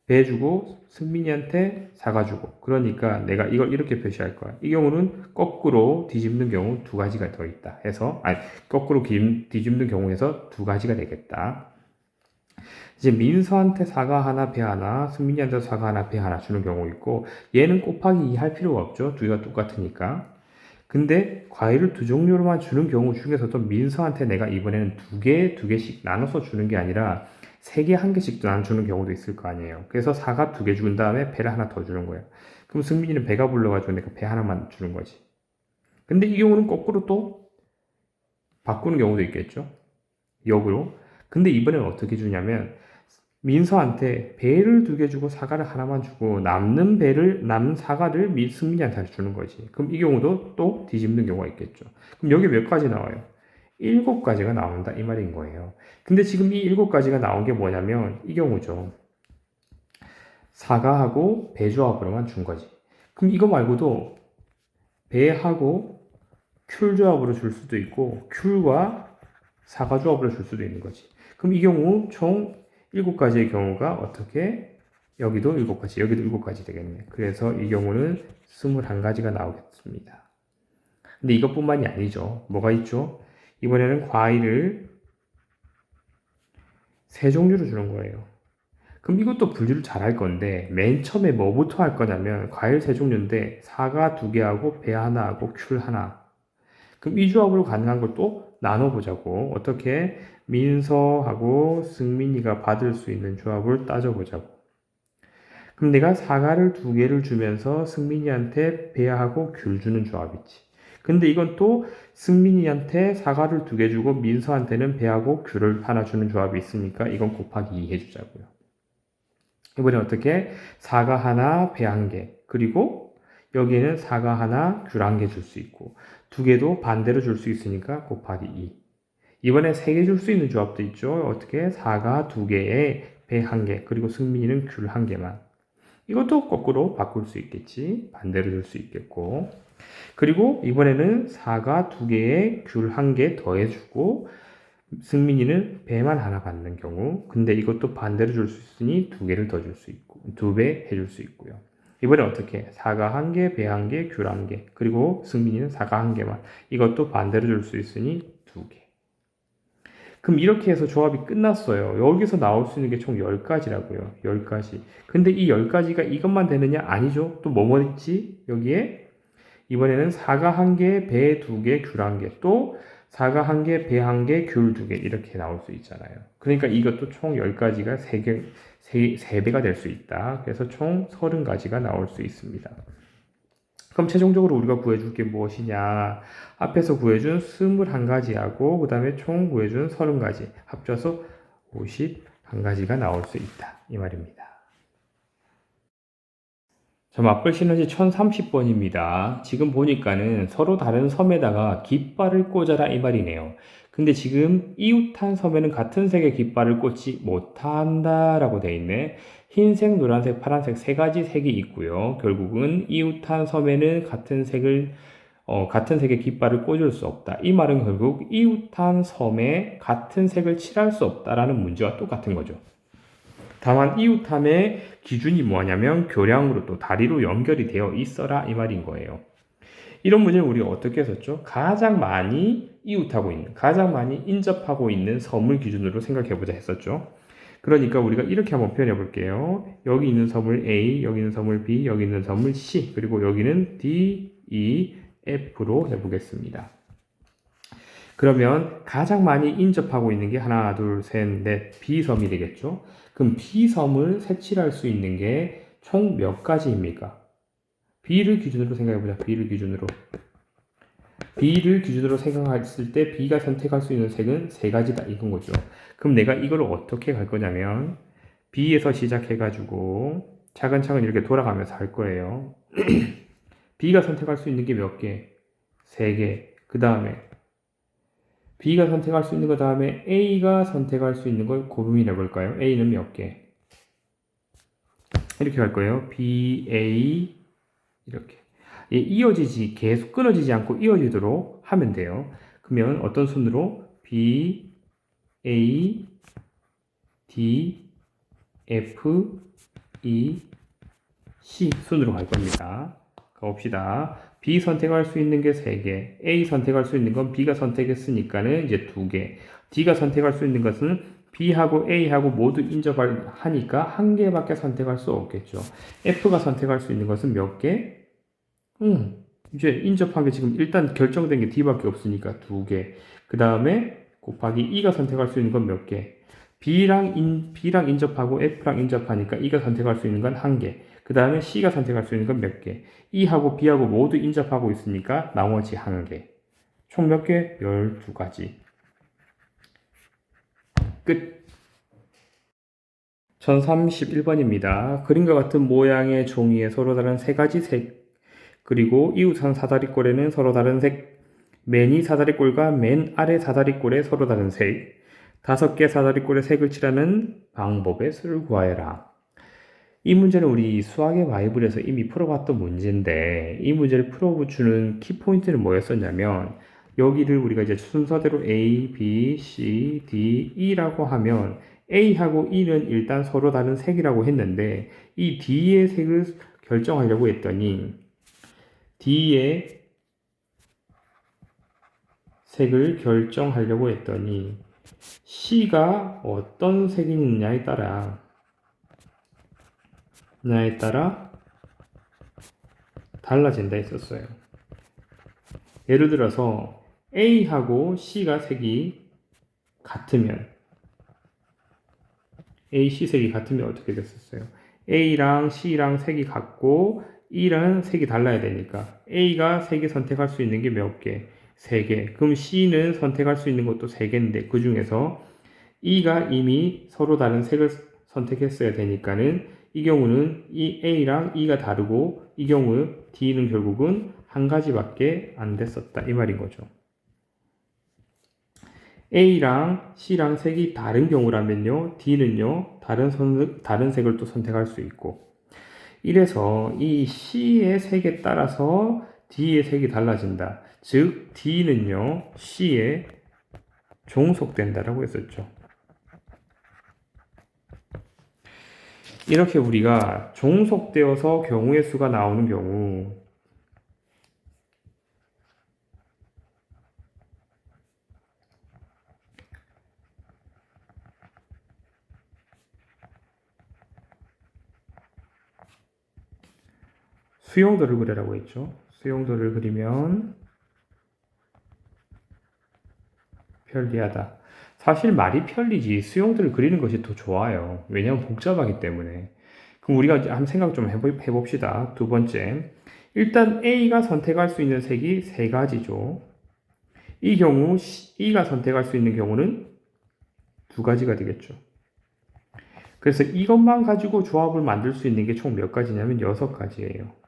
배 주고 승민이한테 사과 주고. 그러니까 내가 이걸 이렇게 표시할 거야. 이 경우는 거꾸로 뒤집는 경우 두 가지가 더 있다 해서, 아니 거꾸로 뒤집는 경우에서 두 가지가 되겠다. 이제 민서한테 사과 하나, 배 하나, 승민이한테 사과 하나, 배 하나 주는 경우 있고, 얘는 곱하기 2 할 필요가 없죠. 두 개가 똑같으니까. 근데 과일을 두 종류로만 주는 경우 중에서도 민서한테 내가 이번에는 두 개씩 나눠서 주는 게 아니라 세 개, 한 개씩 나눠주는 경우도 있을 거 아니에요. 그래서 사과 두 개 준 다음에 배를 하나 더 주는 거예요. 그럼 승민이는 배가 불러가지고 내가 배 하나만 주는 거지. 근데 이 경우는 거꾸로 또 바꾸는 경우도 있겠죠. 역으로. 근데 이번에는 어떻게 주냐면 민서한테 배를 두 개 주고 사과를 하나만 주고 남는 사과를 승민이한테 주는 거지. 그럼 이 경우도 또 뒤집는 경우가 있겠죠. 그럼 여기 몇 가지 나와요? 7가지가 나온다 이 말인 거예요. 근데 지금 이 7가지가 나온 게 뭐냐면 이 경우죠. 사과하고 배 조합으로만 준 거지. 그럼 이거 말고도 배하고 귤 조합으로 줄 수도 있고 귤과 사과 조합으로 줄 수도 있는 거지. 그럼 이 경우 총 7가지의 경우가 어떻게 여기도 7가지, 여기도 7가지 되겠네. 그래서 이 경우는 21가지가 나오겠습니다. 근데 이것뿐만이 아니죠. 뭐가 있죠? 이번에는 과일을 세 종류로 주는 거예요. 그럼 이것도 분류를 잘 할 건데 맨 처음에 뭐부터 할 거냐면 과일 세 종류인데 사과 두 개하고 배 하나 하고 귤 하나. 그럼 이 조합으로 가능한 걸 또 나눠보자고. 어떻게 민서하고 승민이가 받을 수 있는 조합을 따져보자고. 그럼 내가 사과를 두 개를 주면서 승민이한테 배하고 귤 주는 조합이지. 근데 이건 또 승민이한테 사과를 두 개 주고 민서한테는 배하고 귤을 하나 주는 조합이 있으니까 이건 곱하기 2 해주자고요. 이번에 어떻게 사과 하나, 배 한 개, 그리고 여기에는 사과 하나, 귤 한 개 줄 수 있고 두 개도 반대로 줄 수 있으니까 곱하기 2. 이번에 3개 줄 수 있는 조합도 있죠. 어떻게 사과 2개에 배 1개, 그리고 승민이는 귤 1개만. 이것도 거꾸로 바꿀 수 있겠지. 반대로 줄 수 있겠고. 그리고 이번에는 사과 2개에 귤 1개 더해주고 승민이는 배만 하나 받는 경우. 근데 이것도 반대로 줄 수 있으니 2개를 더 줄 수 있고 2배 해줄 수 있고요. 이번에 어떻게 사과 1개, 배 1개, 귤 1개, 그리고 승민이는 사과 1개만. 이것도 반대로 줄 수 있으니 2개. 그럼 이렇게 해서 조합이 끝났어요. 여기서 나올 수 있는 게 총 10가지라고요. 10가지. 근데 이 10가지가 이것만 되느냐? 아니죠. 또 뭐뭐 있지? 여기에 이번에는 사과 1개, 배 2개, 귤 1개. 또 사과 1개, 배 1개, 귤 2개. 이렇게 나올 수 있잖아요. 그러니까 이것도 총 10가지가 3배가 될 수 있다. 그래서 총 30가지가 나올 수 있습니다. 그럼 최종적으로 우리가 구해줄 게 무엇이냐? 앞에서 구해준 21가지하고 그 다음에 총 구해준 30가지 합쳐서 51가지가 나올 수 있다. 이 말입니다. 자, 맞불 시너지 1030번입니다. 지금 보니까는 서로 다른 섬에다가 깃발을 꽂아라 이 말이네요. 근데 지금 이웃한 섬에는 같은 색의 깃발을 꽂지 못한다 라고 되어 있네. 흰색, 노란색, 파란색 3가지 색이 있고요. 결국은 이웃한 섬에는 같은 색의 깃발을 꽂을 수 없다. 이 말은 결국 이웃한 섬에 같은 색을 칠할 수 없다라는 문제와 똑같은 거죠. 다만 이웃함의 기준이 뭐냐면 교량으로 또 다리로 연결이 되어 있어라 이 말인 거예요. 이런 문제를 우리가 어떻게 했었죠? 가장 많이 이웃하고 있는, 가장 많이 인접하고 있는 섬을 기준으로 생각해 보자 했었죠. 그러니까 우리가 이렇게 한번 표현해 볼게요. 여기 있는 선물 A, 여기 있는 선물 B, 여기 있는 선물 C, 그리고 여기는 D, E, F로 해보겠습니다. 그러면 가장 많이 인접하고 있는 게 하나, 둘, 셋, 넷, B섬이 되겠죠. 그럼 B섬을 색칠할 수 있는 게 총 몇 가지입니까? B를 기준으로 생각해보자. B를 기준으로 생각했을 때 B가 선택할 수 있는 색은 세 가지다 이건 거죠. 그럼 내가 이걸 어떻게 갈 거냐면 B에서 시작해가지고 차근차근 이렇게 돌아가면서 할 거예요. B가 선택할 수 있는 게 몇 개? 세 개. 그 다음에 B가 선택할 수 있는 거 다음에 A가 선택할 수 있는 걸 고민해 볼까요? A는 몇 개? 이렇게 갈 거예요. B, A 이렇게. 이어지지 계속 끊어지지 않고 이어지도록 하면 돼요. 그러면 어떤 순으로 B, A, D, F, E, C 순으로 갈 겁니다. 가봅시다. B 선택할 수 있는 게 3개, A 선택할 수 있는 건 B가 선택했으니까는 이제 2개, D가 선택할 수 있는 것은 B하고 A하고 모두 인접하니까 1개밖에 선택할 수 없겠죠. F가 선택할 수 있는 것은 몇 개? 이제 인접한 게 지금 일단 결정된 게 D밖에 없으니까 2개. 그 다음에 곱하기 E가 선택할 수 있는 건 몇 개? B랑 인접하고 F랑 인접하니까 E가 선택할 수 있는 건 1개. 그 다음에 C가 선택할 수 있는 건 몇 개? E하고 B하고 모두 인접하고 있으니까 나머지 1개. 총 몇 개? 12가지. 끝. 1031번입니다. 그림과 같은 모양의 종이에 서로 다른 세 가지 색, 그리고 이웃한 사다리꼴에는 서로 다른 색, 맨 위 사다리꼴과 맨 아래 사다리꼴에 서로 다른 색, 5개 사다리꼴의 색을 칠하는 방법의 수를 구하여라. 이 문제는 우리 수학의 바이블에서 이미 풀어봤던 문제인데, 이 문제를 풀어주는 키포인트는 뭐였었냐면, 여기를 우리가 이제 순서대로 A, B, C, D, E라고 하면 A하고 E는 일단 서로 다른 색이라고 했는데 이 D의 색을 결정하려고 했더니 D의 색을 결정하려고 했더니 C가 어떤 색이 있느냐에 따라 달라진다 했었어요. 예를 들어서 A하고 C가 색이 같으면 A, C 색이 같으면 어떻게 됐었어요? A랑 C랑 색이 같고 E랑 색이 달라야 되니까 A가 색이 선택할 수 있는 게 몇 개? 3개. 그럼 C는 선택할 수 있는 것도 3개인데 그 중에서 E가 이미 서로 다른 색을 선택했어야 되니까는 이 경우는 이 A랑 E가 다르고 이 경우 D는 결국은 한 가지밖에 안 됐었다 이 말인 거죠. A랑 C랑 색이 다른 경우라면요, D는요, 다른 색을 또 선택할 수 있고, 이래서 이 C의 색에 따라서 D의 색이 달라진다. 즉, D는요, C에 종속된다라고 했었죠. 이렇게 우리가 종속되어서 경우의 수가 나오는 경우, 수용도를 그리라고 했죠. 수용도를 그리면 편리하다. 사실 말이 편리지 수용도를 그리는 것이 더 좋아요. 왜냐하면 복잡하기 때문에. 그럼 우리가 한번 생각 좀 해봅시다. 두 번째, 일단 A가 선택할 수 있는 색이 3가지죠. 이 경우 E가 선택할 수 있는 경우는 2가지가 되겠죠. 그래서 이것만 가지고 조합을 만들 수 있는 게 총 몇 가지냐면 6가지예요.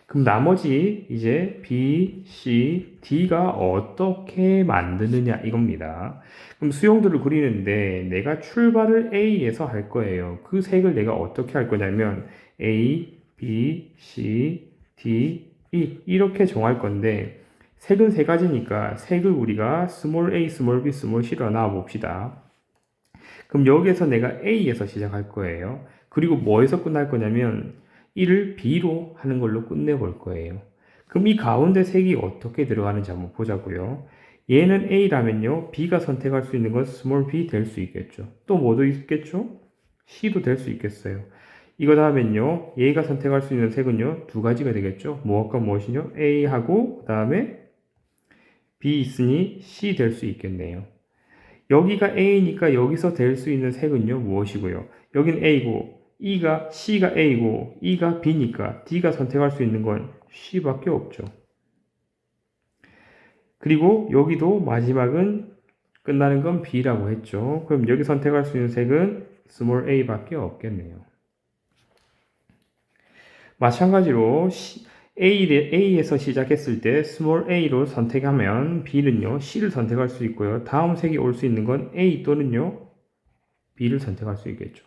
그럼 나머지 이제 B, C, D가 어떻게 만드느냐 이겁니다. 그럼 수용도를 그리는데 내가 출발을 A에서 할 거예요. 그 색을 내가 어떻게 할 거냐면 A, B, C, D, E 이렇게 정할 건데 색은 3가지니까 색을 우리가 스몰 a, 스몰 b, 스몰 c로 나눠 봅시다. 그럼 여기에서 내가 A에서 시작할 거예요. 그리고 뭐에서 끝날 거냐면 이를 B로 하는 걸로 끝내볼 거예요. 그럼 이 가운데 색이 어떻게 들어가는지 한번 보자고요. 얘는 A라면요. B가 선택할 수 있는 건 스몰 b 될 수 있겠죠. 또 뭐도 있겠죠? C도 될 수 있겠어요. 이거 다음엔요. 얘가 선택할 수 있는 색은요. 두 가지가 되겠죠. 무엇과 무엇이요? A하고 그 다음에 B 있으니 C 될 수 있겠네요. 여기가 A니까 여기서 될 수 있는 색은요. 무엇이고요? 여긴 A고 C가 A고 E가 B니까 D가 선택할 수 있는 건 C밖에 없죠. 그리고 여기도 마지막은 끝나는 건 B라고 했죠. 그럼 여기 선택할 수 있는 색은 small a밖에 없겠네요. 마찬가지로 A에서 시작했을 때 small a로 선택하면 B는요, C를 선택할 수 있고요. 다음 색이 올 수 있는 건 A 또는요, B를 선택할 수 있겠죠.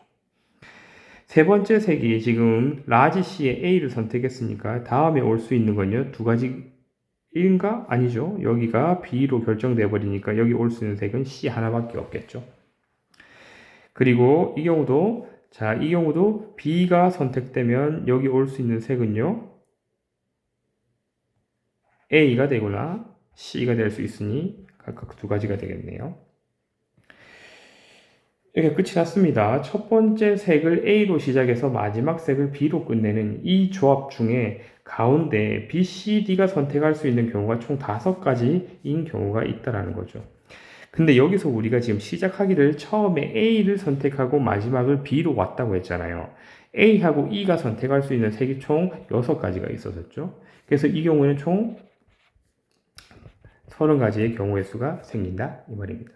세 번째 색이 지금 라지 C에 A를 선택했으니까 다음에 올 수 있는 건요, 두 가지인가? 아니죠. 여기가 B로 결정돼 버리니까 여기 올 수 있는 색은 C 하나밖에 없겠죠. 그리고 이 경우도 B가 선택되면 여기 올 수 있는 색은요, A가 되거나 C가 될 수 있으니 각각 두 가지가 되겠네요. 이렇게 끝이 났습니다. 첫 번째 색을 A로 시작해서 마지막 색을 B로 끝내는 이 조합 중에 가운데 B, C, D가 선택할 수 있는 경우가 총 5가지인 경우가 있다라는 거죠. 근데 여기서 우리가 지금 시작하기를 처음에 A를 선택하고 마지막을 B로 왔다고 했잖아요. A하고 E가 선택할 수 있는 색이 총 6가지가 있었죠. 그래서 이 경우에는 총 30가지의 경우의 수가 생긴다 이 말입니다.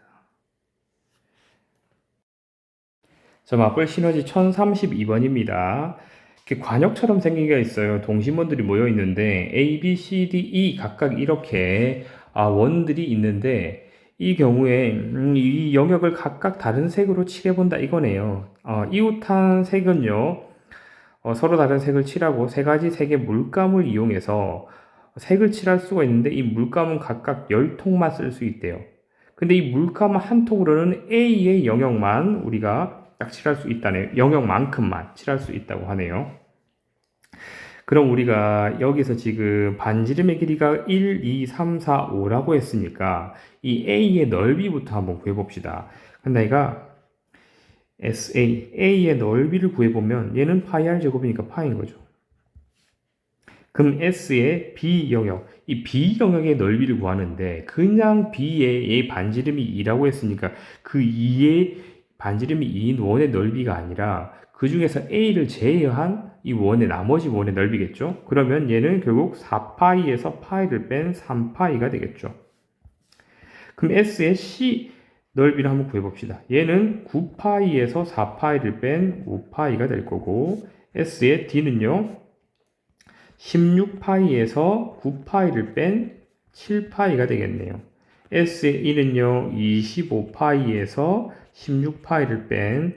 자, 맞불 시너지 1032번입니다. 관역처럼 생긴 게 있어요. 동심원들이 모여 있는데 A, B, C, D, E 각각 이렇게 원들이 있는데 이 경우에 이 영역을 각각 다른 색으로 칠해본다 이거네요. 이웃한 색은요, 서로 다른 색을 칠하고 세 가지 색의 물감을 이용해서 색을 칠할 수가 있는데 이 물감은 각각 10통만 쓸 수 있대요. 근데 이 물감 한 통으로는 A의 영역만 우리가 딱 칠할 수 있다네요. 영역만큼만 칠할 수 있다고 하네요. 그럼 우리가 여기서 지금 반지름의 길이가 1, 2, 3, 4, 5라고 했으니까 이 A의 넓이부터 한번 구해봅시다. 근데 내가 A의 넓이를 구해보면 얘는 파이 r 제곱이니까 파인 거죠. 그럼 S의 B 영역, 이 B 영역의 넓이를 구하는데 그냥 B의 반지름이 2라고 했으니까 그 2의 반지름이 2인 원의 넓이가 아니라 그 중에서 A를 제외한 이 원의 나머지 원의 넓이겠죠. 그러면 얘는 결국 4파이에서 파이를 뺀 3파이가 되겠죠. 그럼 S의 C 넓이를 한번 구해봅시다. 얘는 9파이에서 4파이를 뺀 5파이가 될 거고 S의 D는요 16파이에서 9파이를 뺀 7파이가 되겠네요. S의 1은요 25파이에서 16파이를 뺀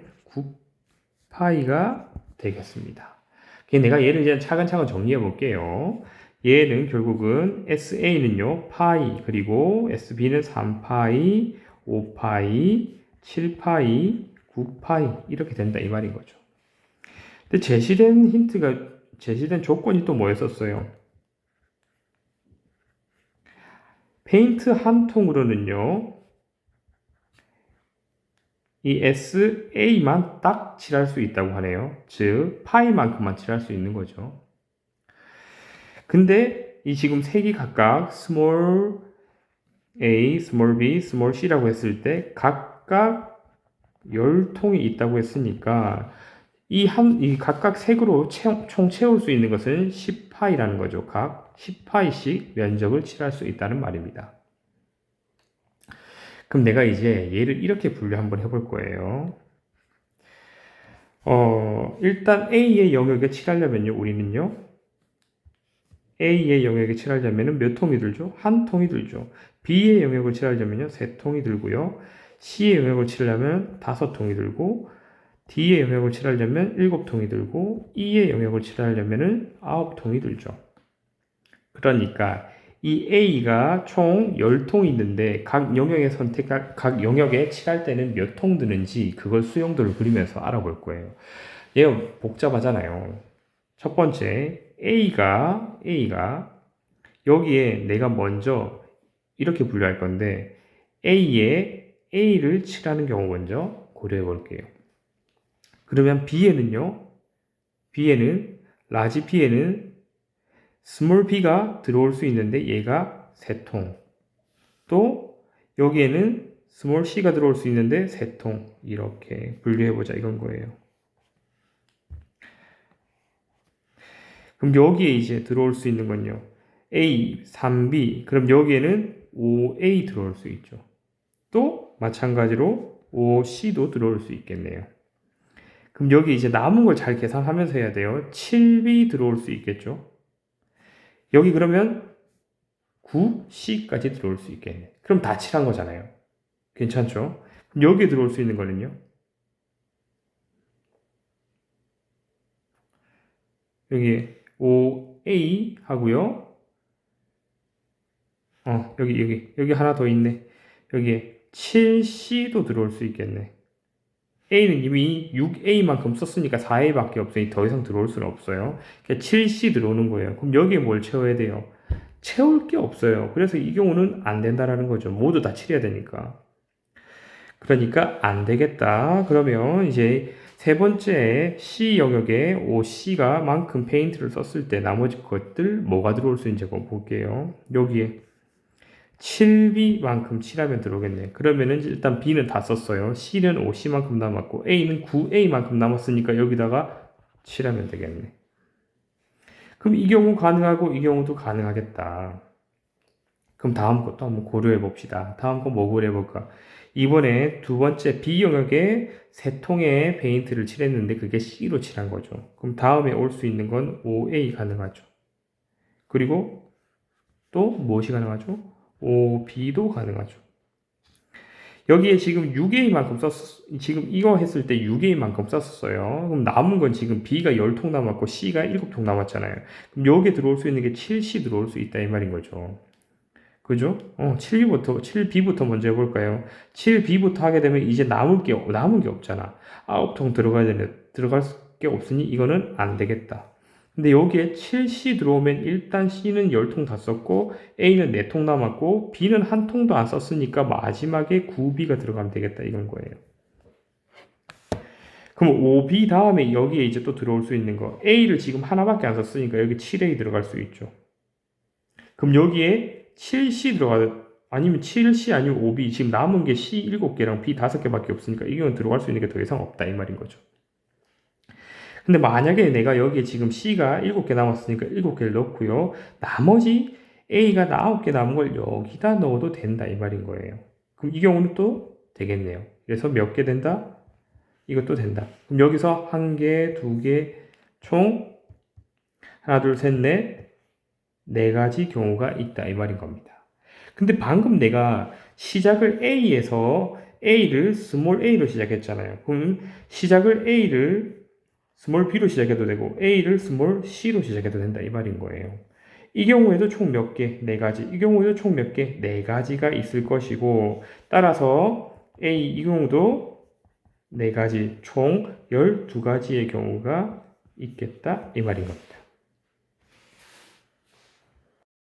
9파이가 되겠습니다. 내가 얘를 이제 차근차근 정리해 볼게요. 얘는 결국은 SA는요 파이, 그리고 SB는 3파이, 5파이, 7파이, 9파이 이렇게 된다 이 말인 거죠. 근데 제시된 조건이 또 뭐였었어요? 페인트 한 통으로는요, 이 SA만 딱 칠할 수 있다고 하네요. 즉, 파이만큼만 칠할 수 있는 거죠. 근데 이 지금 색이 각각 small a, small b, small c라고 했을 때 각각 10통이 있다고 했으니까 이 각각 색으로 총 채울 수 있는 것은 10파이라는 거죠. 각 10파이씩 면적을 칠할 수 있다는 말입니다. 그럼 내가 이제 얘를 이렇게 분류 한번 해볼 거예요. 일단 A의 영역에 칠하려면요, 우리는요, A의 영역에 칠하려면 몇 통이 들죠? 한 통이 들죠. B의 영역을 칠하려면요, 세 통이 들고요. C의 영역을 칠하려면 5통이 들고, D의 영역을 칠하려면 7통이 들고, E의 영역을 칠하려면 9통이 들죠. 그러니까 이 A가 총 10통이 있는데 각 영역에 칠할 때는 몇 통 드는지 그걸 수용도를 그리면서 알아볼 거예요. 얘가 복잡하잖아요. 첫 번째 A가 여기에 내가 먼저 이렇게 분류할 건데 A에 A를 칠하는 경우 먼저 고려해 볼게요. 그러면 B에는요. B에는 라지 B에는 스몰 b가 들어올 수 있는데 얘가 3통. 또 여기에는 스몰 c가 들어올 수 있는데 3통. 이렇게 분류해보자 이건 거예요. 그럼 여기에 이제 들어올 수 있는 건요. A, 3B. 그럼 여기에는 5A 들어올 수 있죠. 또 마찬가지로 5C도 들어올 수 있겠네요. 그럼 여기 이제 남은 걸 잘 계산하면서 해야 돼요. 7B 들어올 수 있겠죠. 여기 그러면 9C까지 들어올 수 있겠네. 그럼 다 칠한 거잖아요. 괜찮죠? 그럼 여기에 들어올 수 있는 거는요? 여기 5A 하고요. 여기 하나 더 있네. 여기에 7C도 들어올 수 있겠네. A는 이미 6A만큼 썼으니까 4A밖에 없으니 더 이상 들어올 수는 없어요. 그러니까 7C 들어오는 거예요. 그럼 여기에 뭘 채워야 돼요? 채울 게 없어요. 그래서 이 경우는 안 된다라는 거죠. 모두 다 칠해야 되니까. 그러니까 안 되겠다. 그러면 이제 세 번째 C 영역에 5C가 만큼 페인트를 썼을 때 나머지 것들 뭐가 들어올 수 있는지 한번 볼게요. 여기에 7B만큼 칠하면 들어오겠네. 그러면은 일단 B는 다 썼어요. C는 5C만큼 남았고 A는 9A만큼 남았으니까 여기다가 칠하면 되겠네. 그럼 이 경우 가능하고 이 경우도 가능하겠다. 그럼 다음 것도 한번 고려해 봅시다. 다음 거 뭐 고려해 볼까? 이번에 두 번째 B 영역에 세 통의 페인트를 칠했는데 그게 C로 칠한 거죠. 그럼 다음에 올 수 있는 건 5A 가능하죠. 그리고 또 무엇이 가능하죠? 5B도 가능하죠. 여기에 지금 6A만큼 지금 이거 했을 때 6A만큼 썼어요. 그럼 남은 건 지금 B가 10통 남았고 C가 7통 남았잖아요. 그럼 여기에 들어올 수 있는 게 7C 들어올 수 있다 이 말인 거죠. 그죠? 7B부터 먼저 해볼까요? 7B부터 하게 되면 이제 남은 게 없잖아. 9통 들어갈 게 없으니 이거는 안 되겠다. 근데 여기에 7C 들어오면 일단 C는 10통 다 썼고 A는 4통 남았고 B는 한 통도 안 썼으니까 마지막에 9B가 들어가면 되겠다 이건 거예요. 그럼 5B 다음에 여기에 이제 또 들어올 수 있는 거 A를 지금 하나밖에 안 썼으니까 여기 7A 들어갈 수 있죠. 그럼 여기에 7C 아니면 7C 아니면 5B 지금 남은 게 C 7개랑 B 5개밖에 없으니까 이 경우는 들어갈 수 있는 게 더 이상 없다 이 말인 거죠. 근데 만약에 내가 여기에 지금 C가 7개 남았으니까 7개를 넣고요. 나머지 A가 9개 남은 걸 여기다 넣어도 된다 이 말인 거예요. 그럼 이 경우는 또 되겠네요. 그래서 몇 개 된다? 이것도 된다. 그럼 여기서 1개, 2개, 총 하나, 둘, 셋, 넷, 4가지 경우가 있다 이 말인 겁니다. 근데 방금 내가 시작을 A에서 A를 스몰 a로 시작했잖아요. 그럼 시작을 A를 스몰 b로 시작해도 되고 A를 스몰 c로 시작해도 된다 이 말인 거예요. 이 경우에도 총 몇 개? 4가지. 이 경우에도 총 몇 개? 4가지가 있을 것이고 따라서 A 이 경우도 4가지 총 12가지의 경우가 있겠다 이 말인 겁니다.